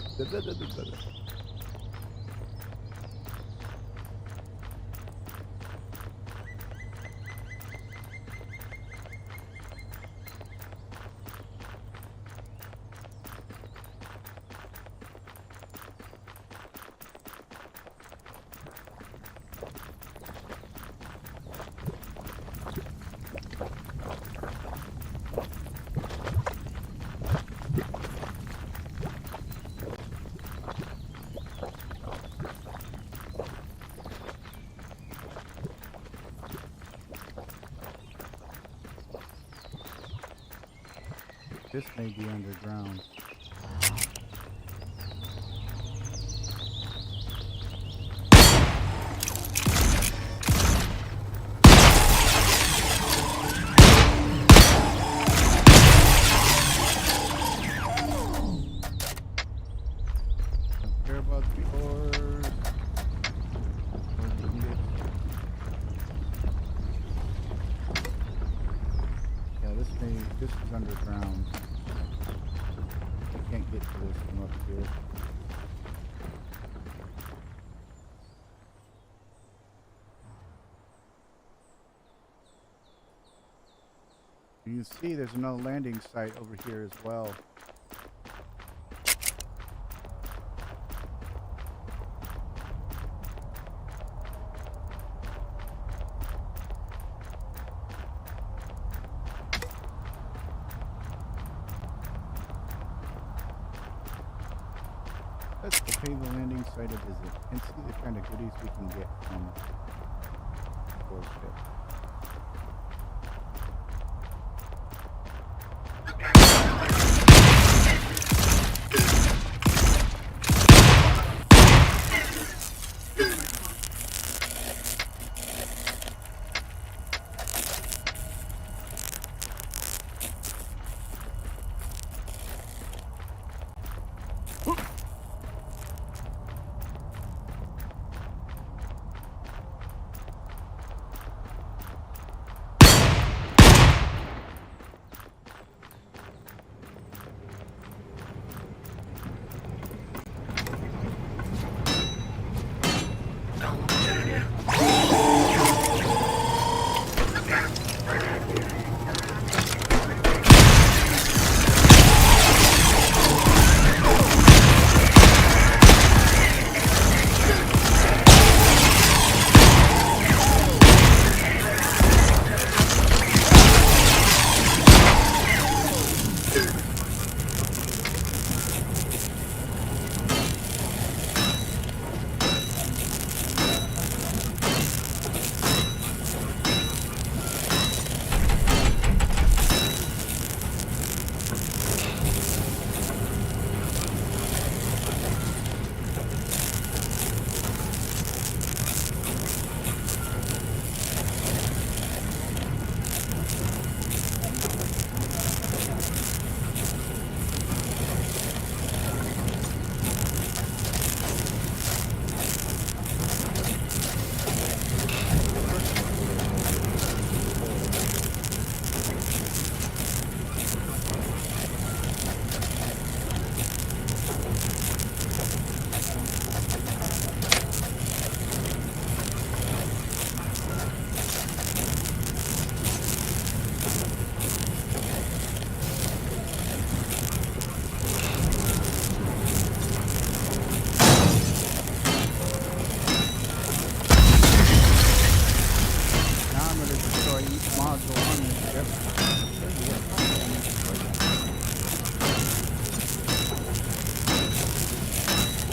This may be underground. Don't care about the ores or This is underground. I can't get to this from up here. You can see there's another landing site over here as well. Let's go pay the landing site a visit and see the kind of goodies we can get from the ship.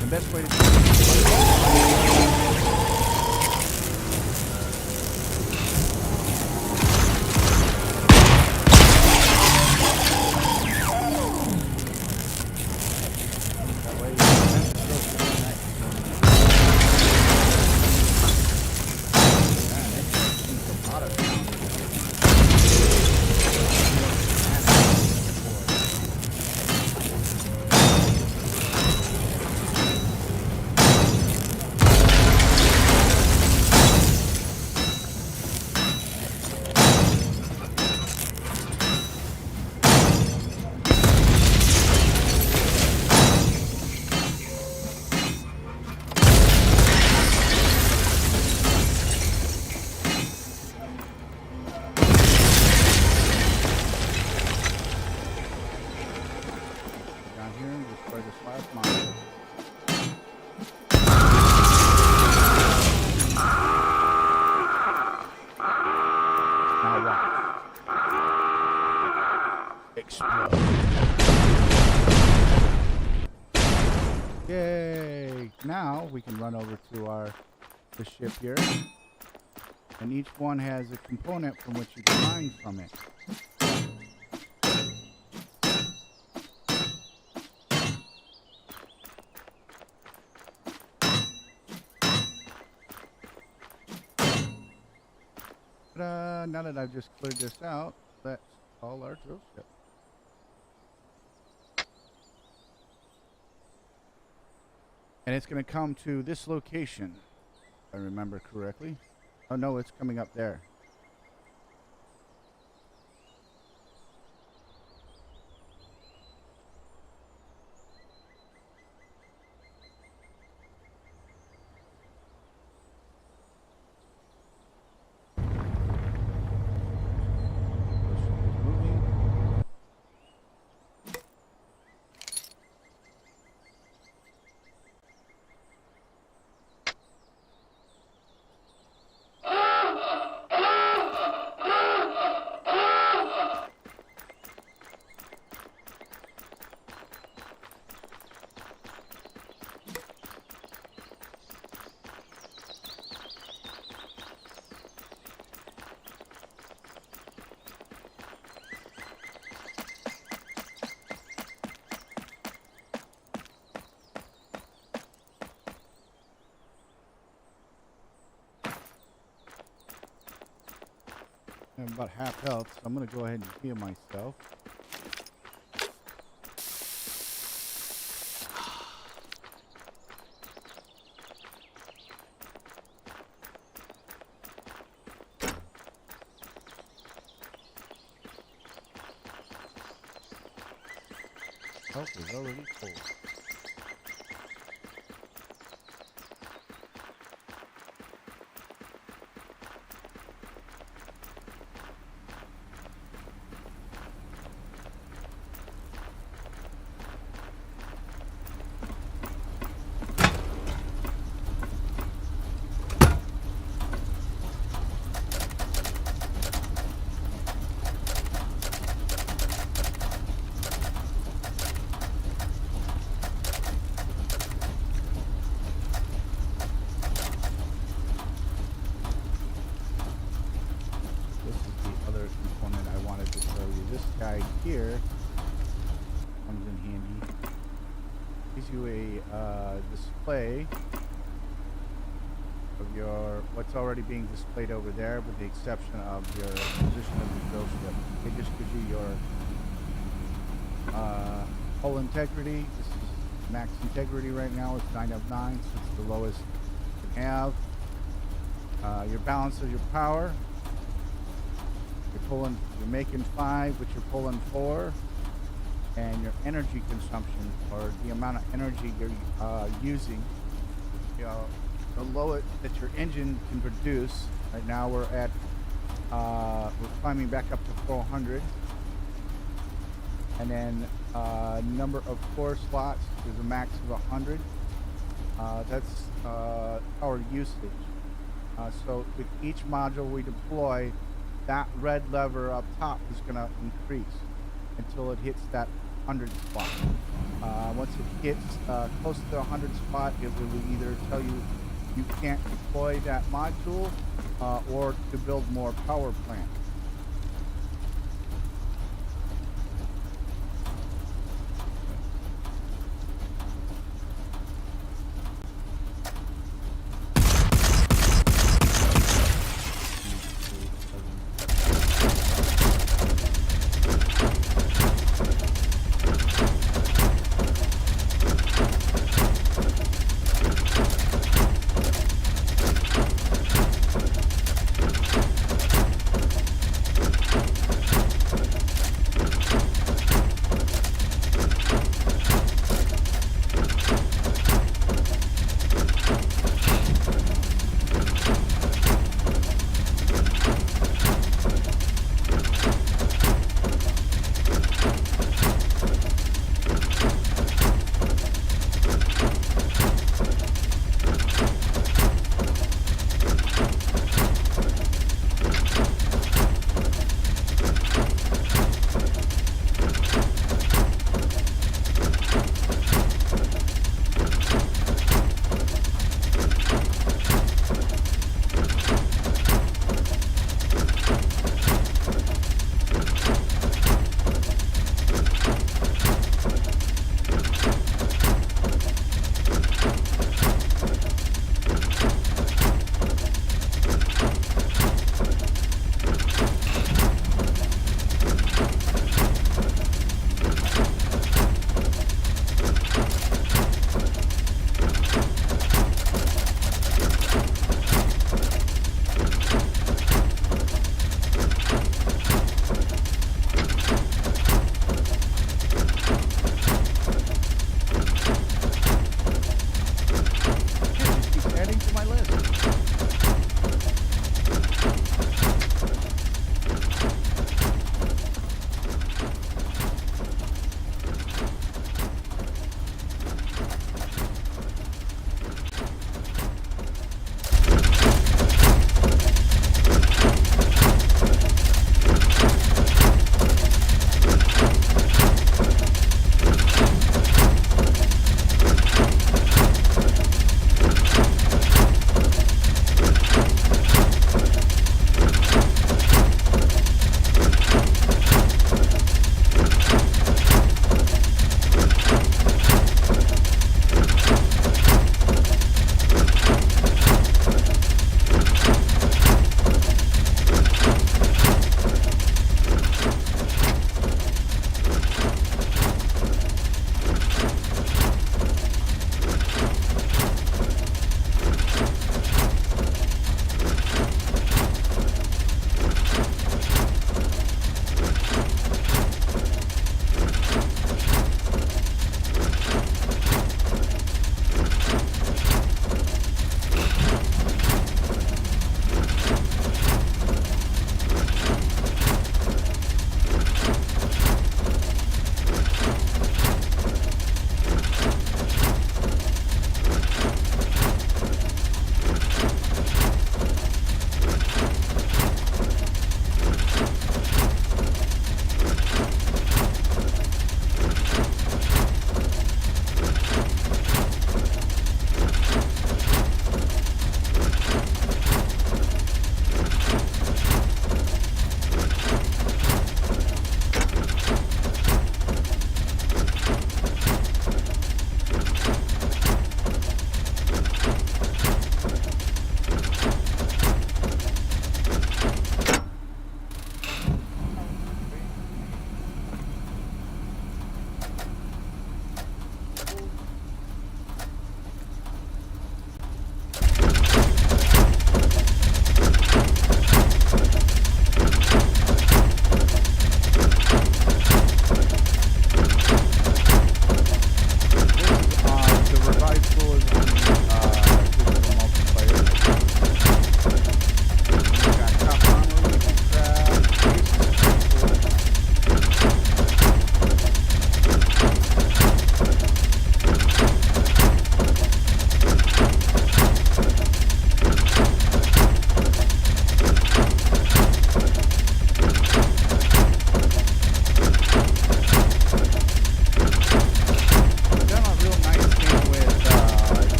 The best way to do it. Explode. Yay! Now we can run over to the ship here, and each one has a component from which you can mine from it. But now that I've just cleared this out, let's call our drill ship. And it's going to come to this location, if I remember correctly. Oh no, it's coming up there. I'm about half health, so I'm gonna go ahead and heal myself. Health is already full. This guy here comes in handy. Gives you a display of your what's already being displayed over there, with the exception of your position of the drill ship. It just gives you your hull integrity. This is max integrity right now. It's 9 of 9, so it's the lowest you can have. Your balance of your power. You're making 5, but you're pulling 4, and your energy consumption, or the amount of energy you're using, the lowest that your engine can produce. Right now we're at we're climbing back up to 400, and then number of core slots is a max of 100. That's power usage. So with each module we deploy, that red lever up top is going to increase until it hits that 100 spot. Once it hits close to the 100 spot, it will either tell you you can't deploy that module or to build more power plant.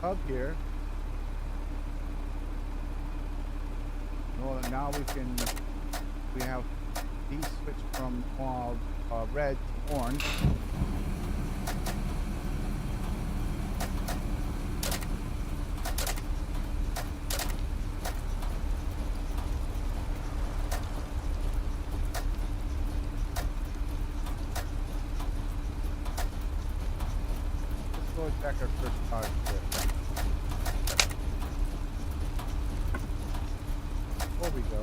hub here. Well, now we have these switched from red to orange. Let's go check our first car here. Before we go.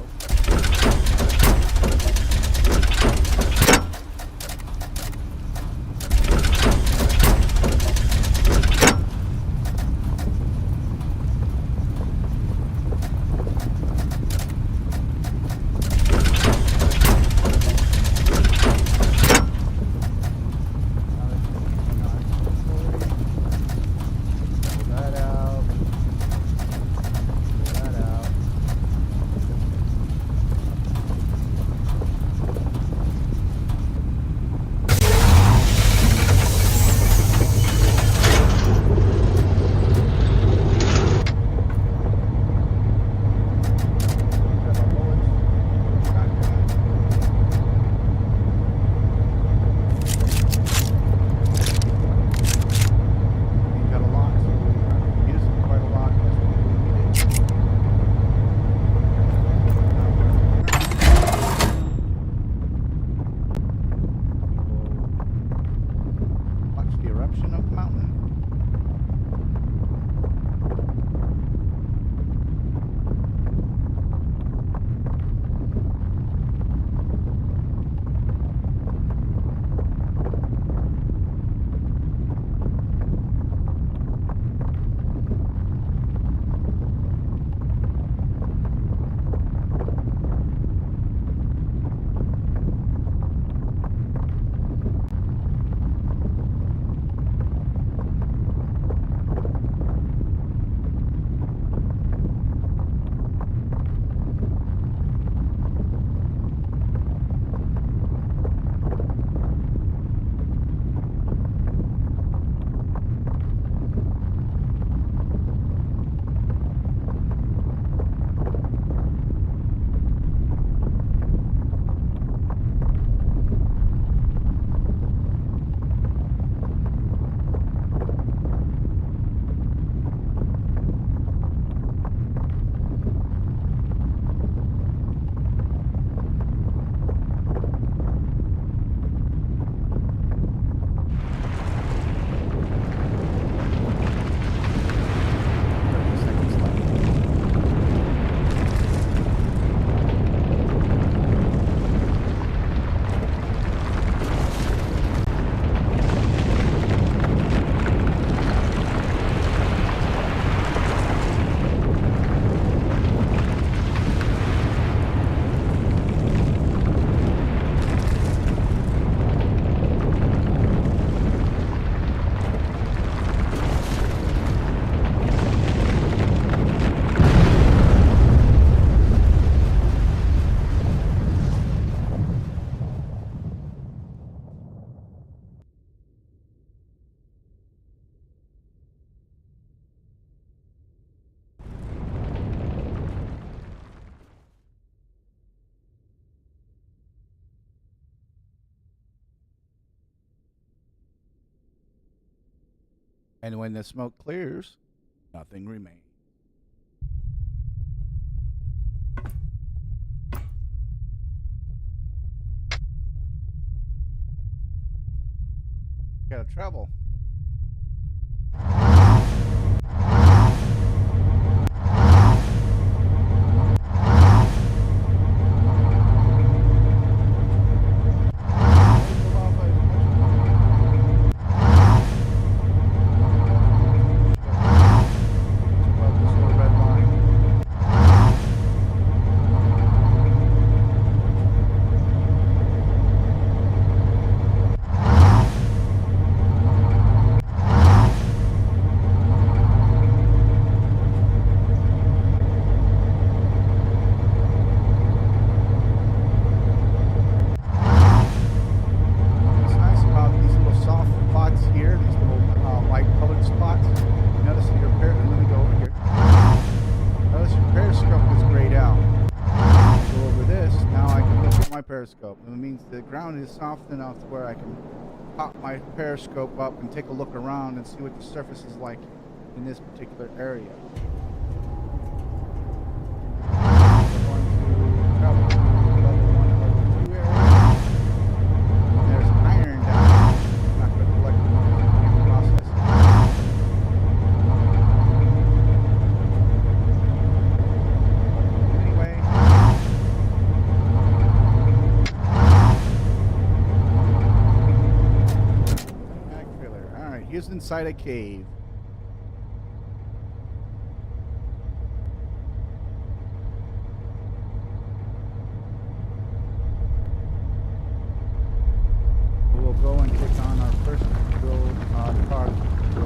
And when the smoke clears, nothing remains. Gotta travel. periscope. It means the ground is soft enough to where I can pop my periscope up and take a look around and see what the surface is like in this particular area. There's iron down there. I'm not going to collect it and process it. Anyway. Alright, here's inside a cave. We'll go and take on our first drill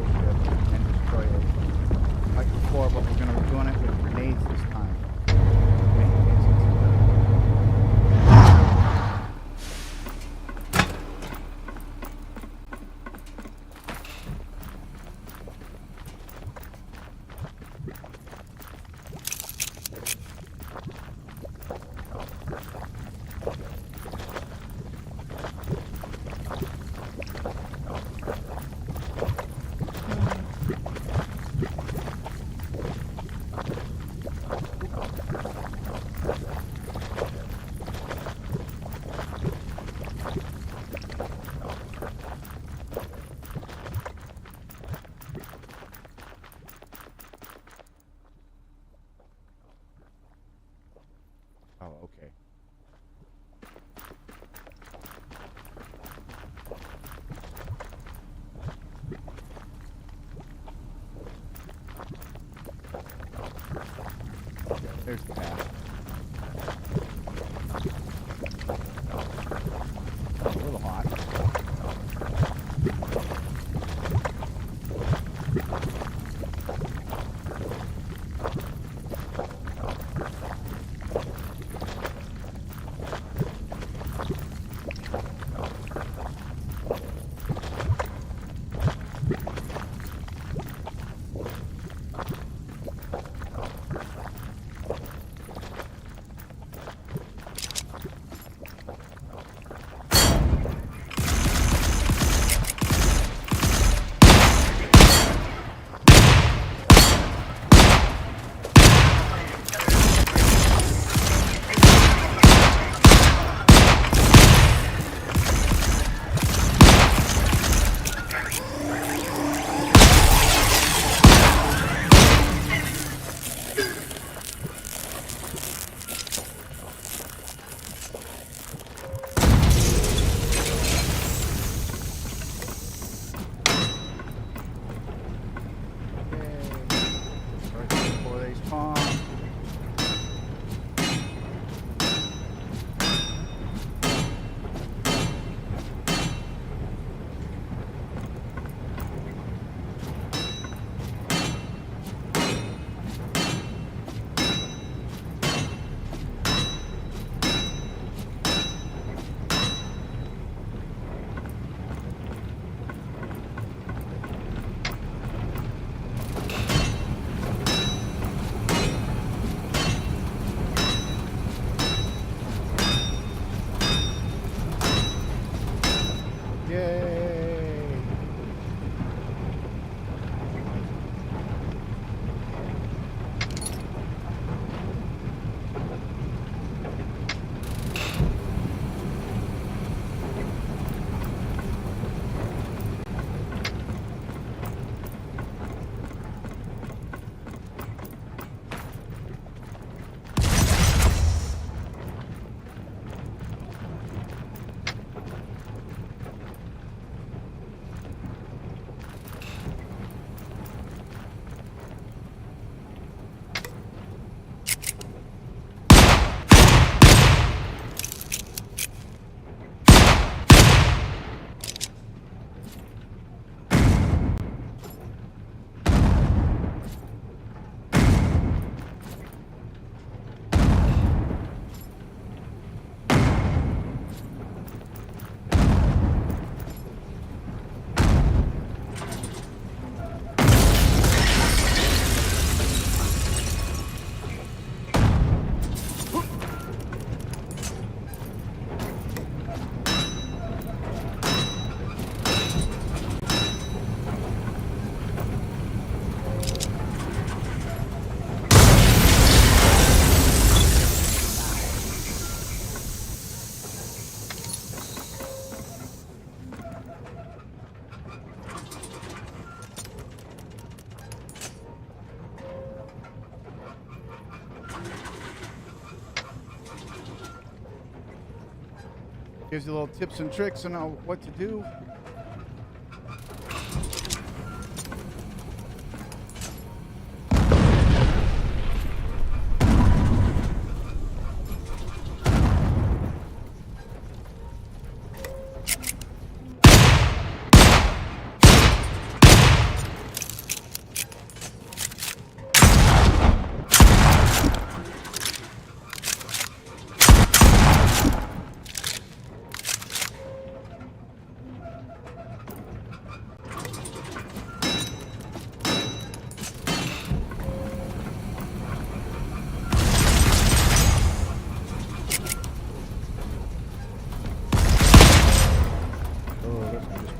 ship and destroy it. Like before, but we're going to be doing it with grenades this time. Oh, okay. There's the path. A little hot. Gives you little tips and tricks on what to do.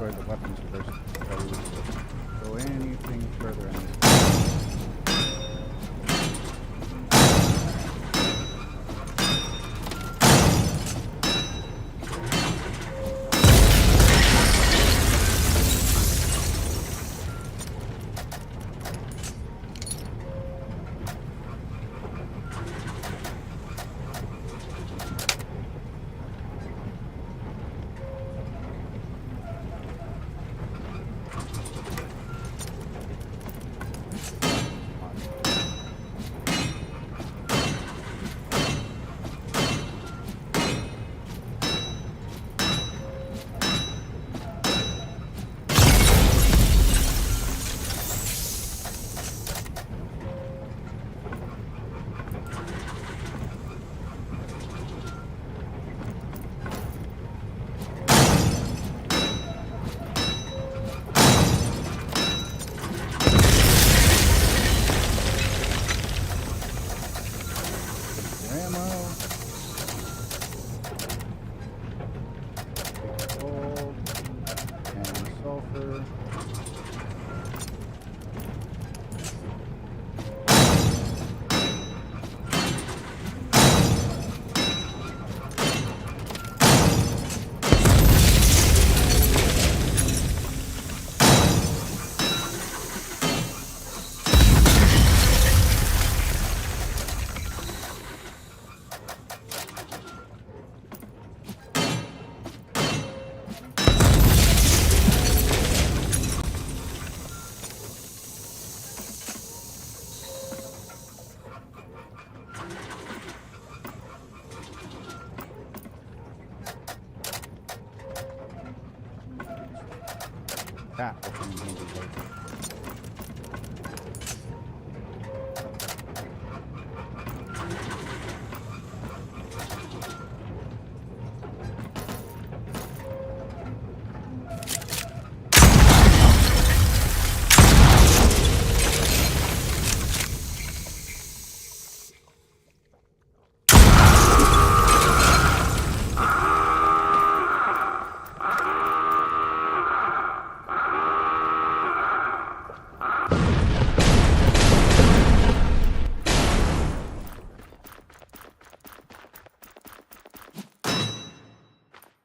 The weapons first before we go anything further in this. That will come in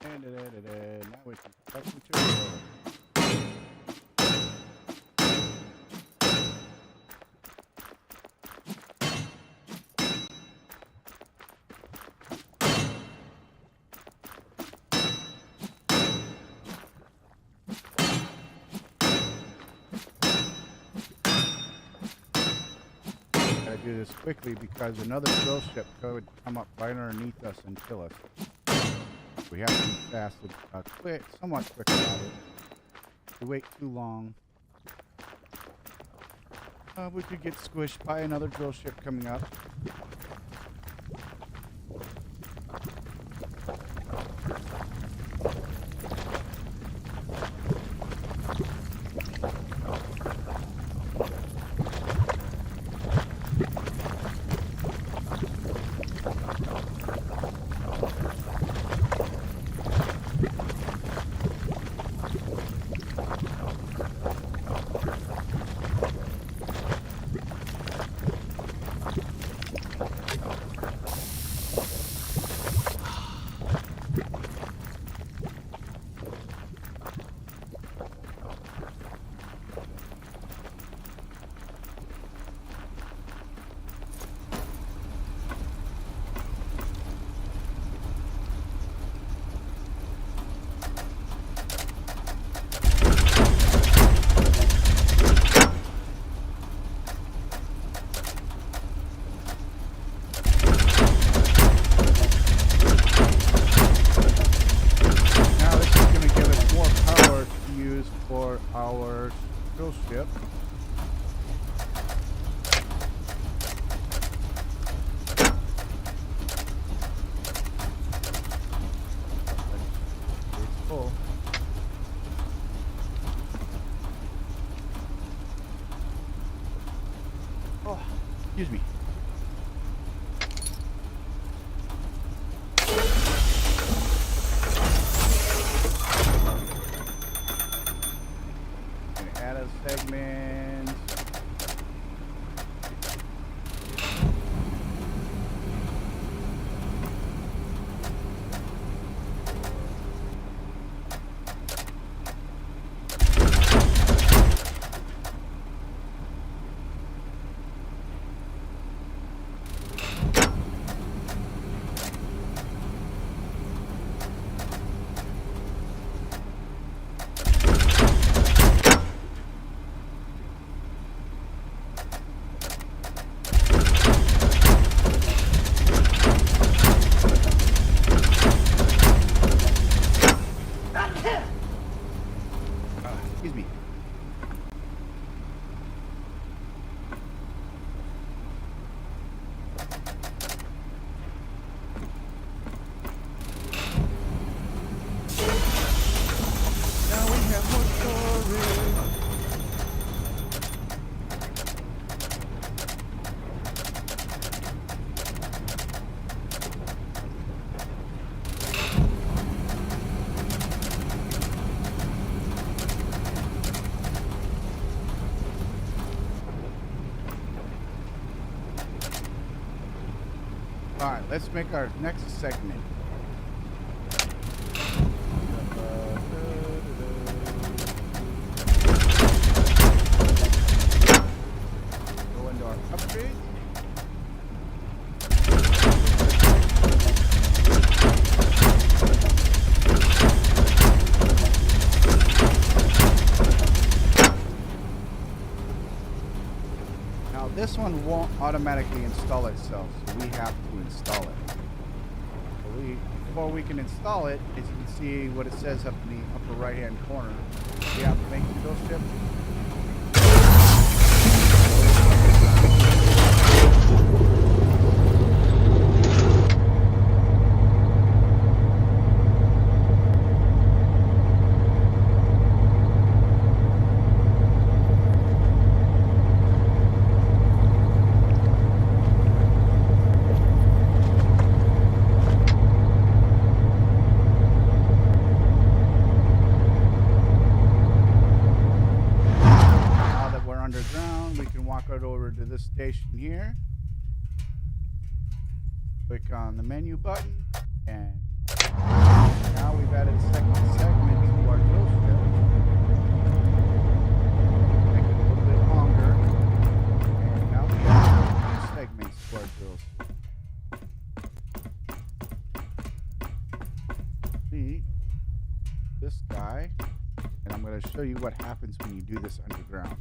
handy later. Now we can collect material. Gotta do this quickly because another drill ship could come up right underneath us and kill us. We have to be fast and quick, somewhat quick about it. If we wait too long, we could get squished by another drill ship coming up. ship. It's full. Oh, excuse me. Gonna add a segment. Excuse me. Now we have more storage. All right, let's make our next segment. Go into our upgrades. Now this one won't automatically install itself, so we have to install it. So before we can install it, as you can see what it says up in the upper right hand corner, we have to make the drill ship. Underground, we can walk right over to this station here, click on the menu button, and now we've added a second segment to our drill ship. Make it a little bit longer, and now we have 2 segments to our drill ship. See this guy, and I'm going to show you what happens when you do this underground.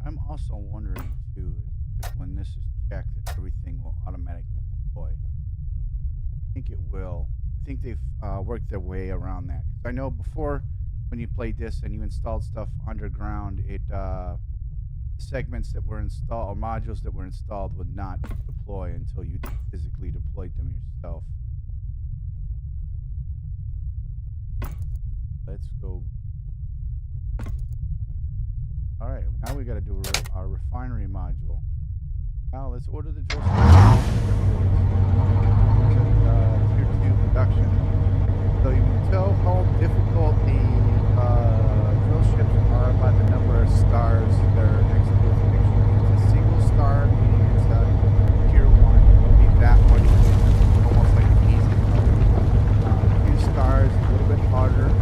I'm also wondering too if when this is checked that everything will automatically deploy. I think it will. I think they've worked their way around that. 'Cause I know before when you played this and you installed stuff underground, segments that were installed or modules that were installed would not deploy until you physically deployed them yourself. Let's go. All right, now we got to do our refinery module. Now let's order the drill ship. Tier 2 production. So you can tell how difficult the drill ships are by the number of stars that are next to this picture. If it's a single star, meaning it's a tier 1, it'll be that much, almost like an easy mode. 2 stars, a little bit harder.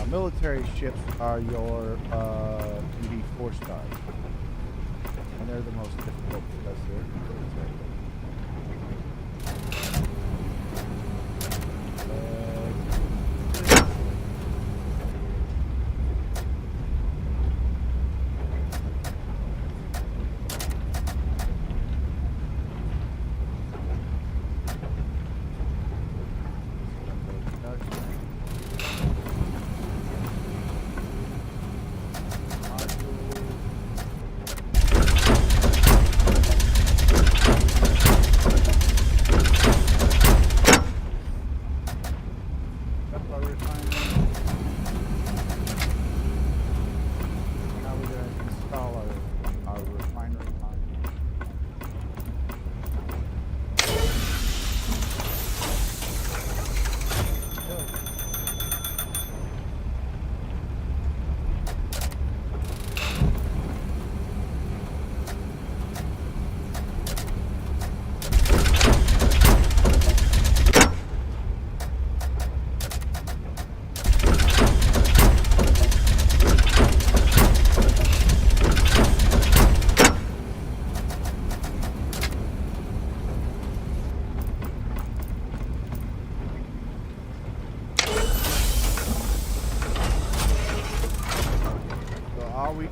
Military ships are your can be 4 stars, and they're the most difficult because they're military.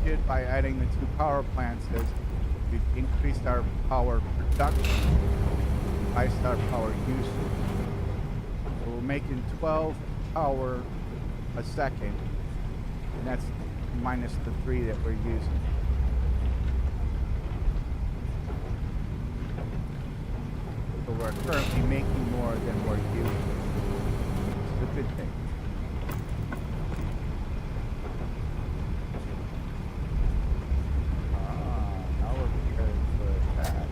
did by adding the 2 power plants is we've increased our power production, increased our power usage. So we're making 12 power a second, and that's minus the 3 that we're using. So we're currently making more than we're using. It's a good thing. Now we're prepared for that.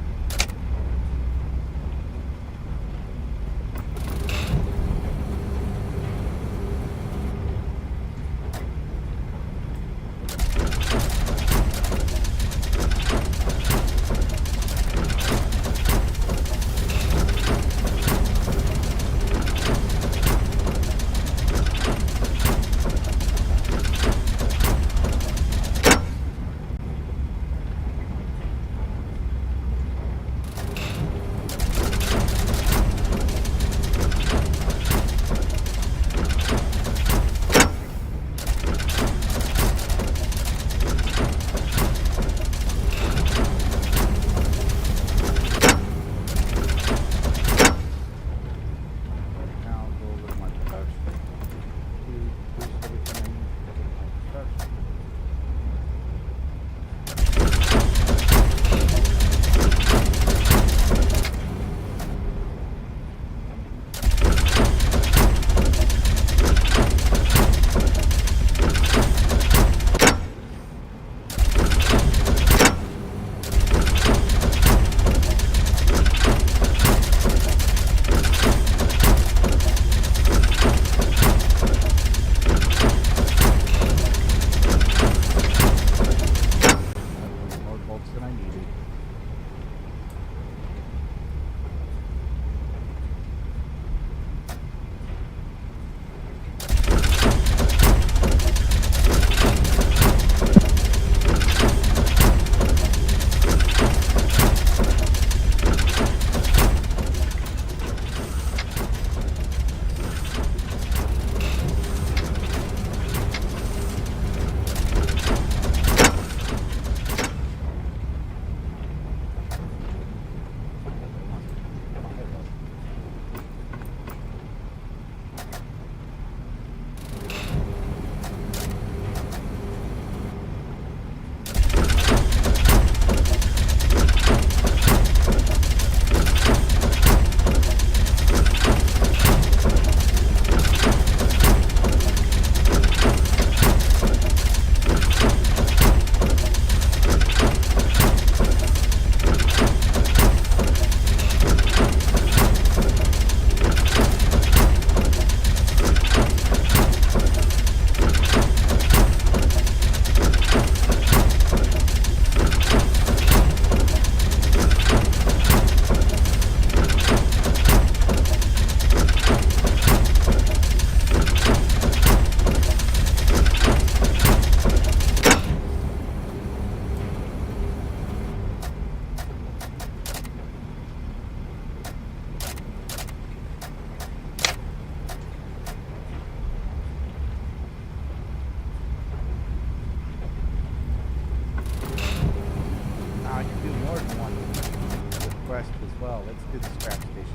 as well. Let's do the scrap station.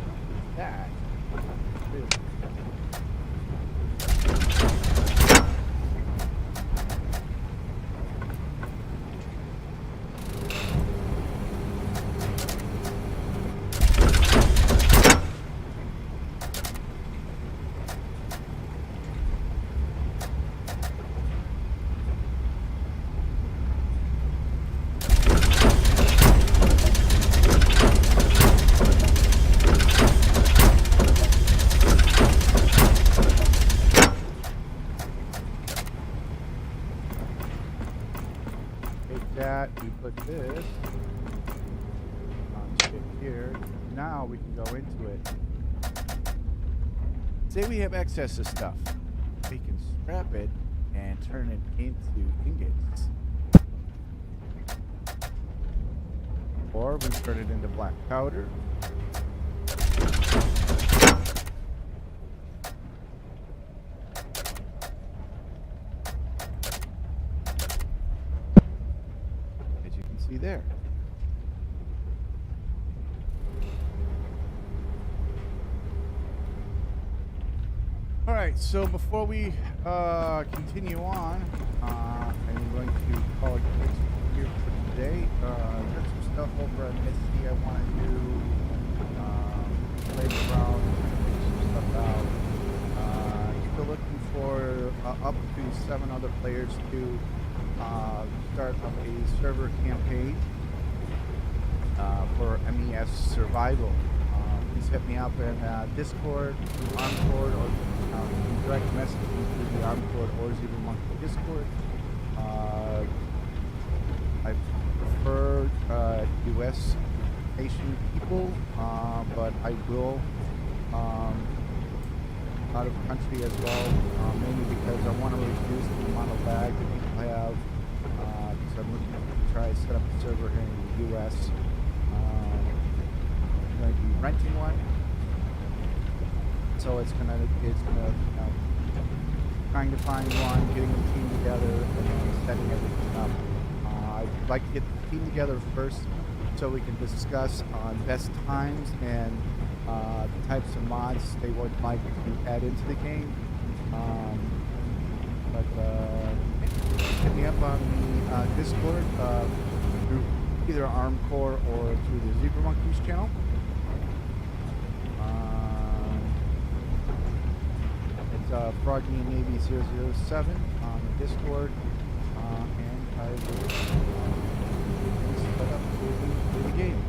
That. That we put this on stick here. Now we can go into it. Say we have excess of stuff. We can scrap it and turn it into ingots. Or we turn it into black powder. there. All right, so before we continue on, I'm going to call it quits here for today. There's some stuff over at SC I want to do, play around, figure some stuff out. Still looking for up to 7 other players to start up a server campaign for MES Survival. Please hit me up in Discord, through Armcord, or direct message me through the Armcord or Zebra Monkey Discord. I prefer US Asian people, but I will out of country as well, mainly because I want to reduce the amount of lag that people have. So I'm looking to try to set up a server here in the US. Going to be renting one, so it's gonna trying to find one, getting the team together, and then setting everything up. I'd like to get the team together first, so we can discuss on best times and the types of mods they would like to add into the game. Hit me up on the Discord through either Armcore or through the Zebra Monkeys channel. It's Froggy Navy 007 on the Discord, and I will set up for the game.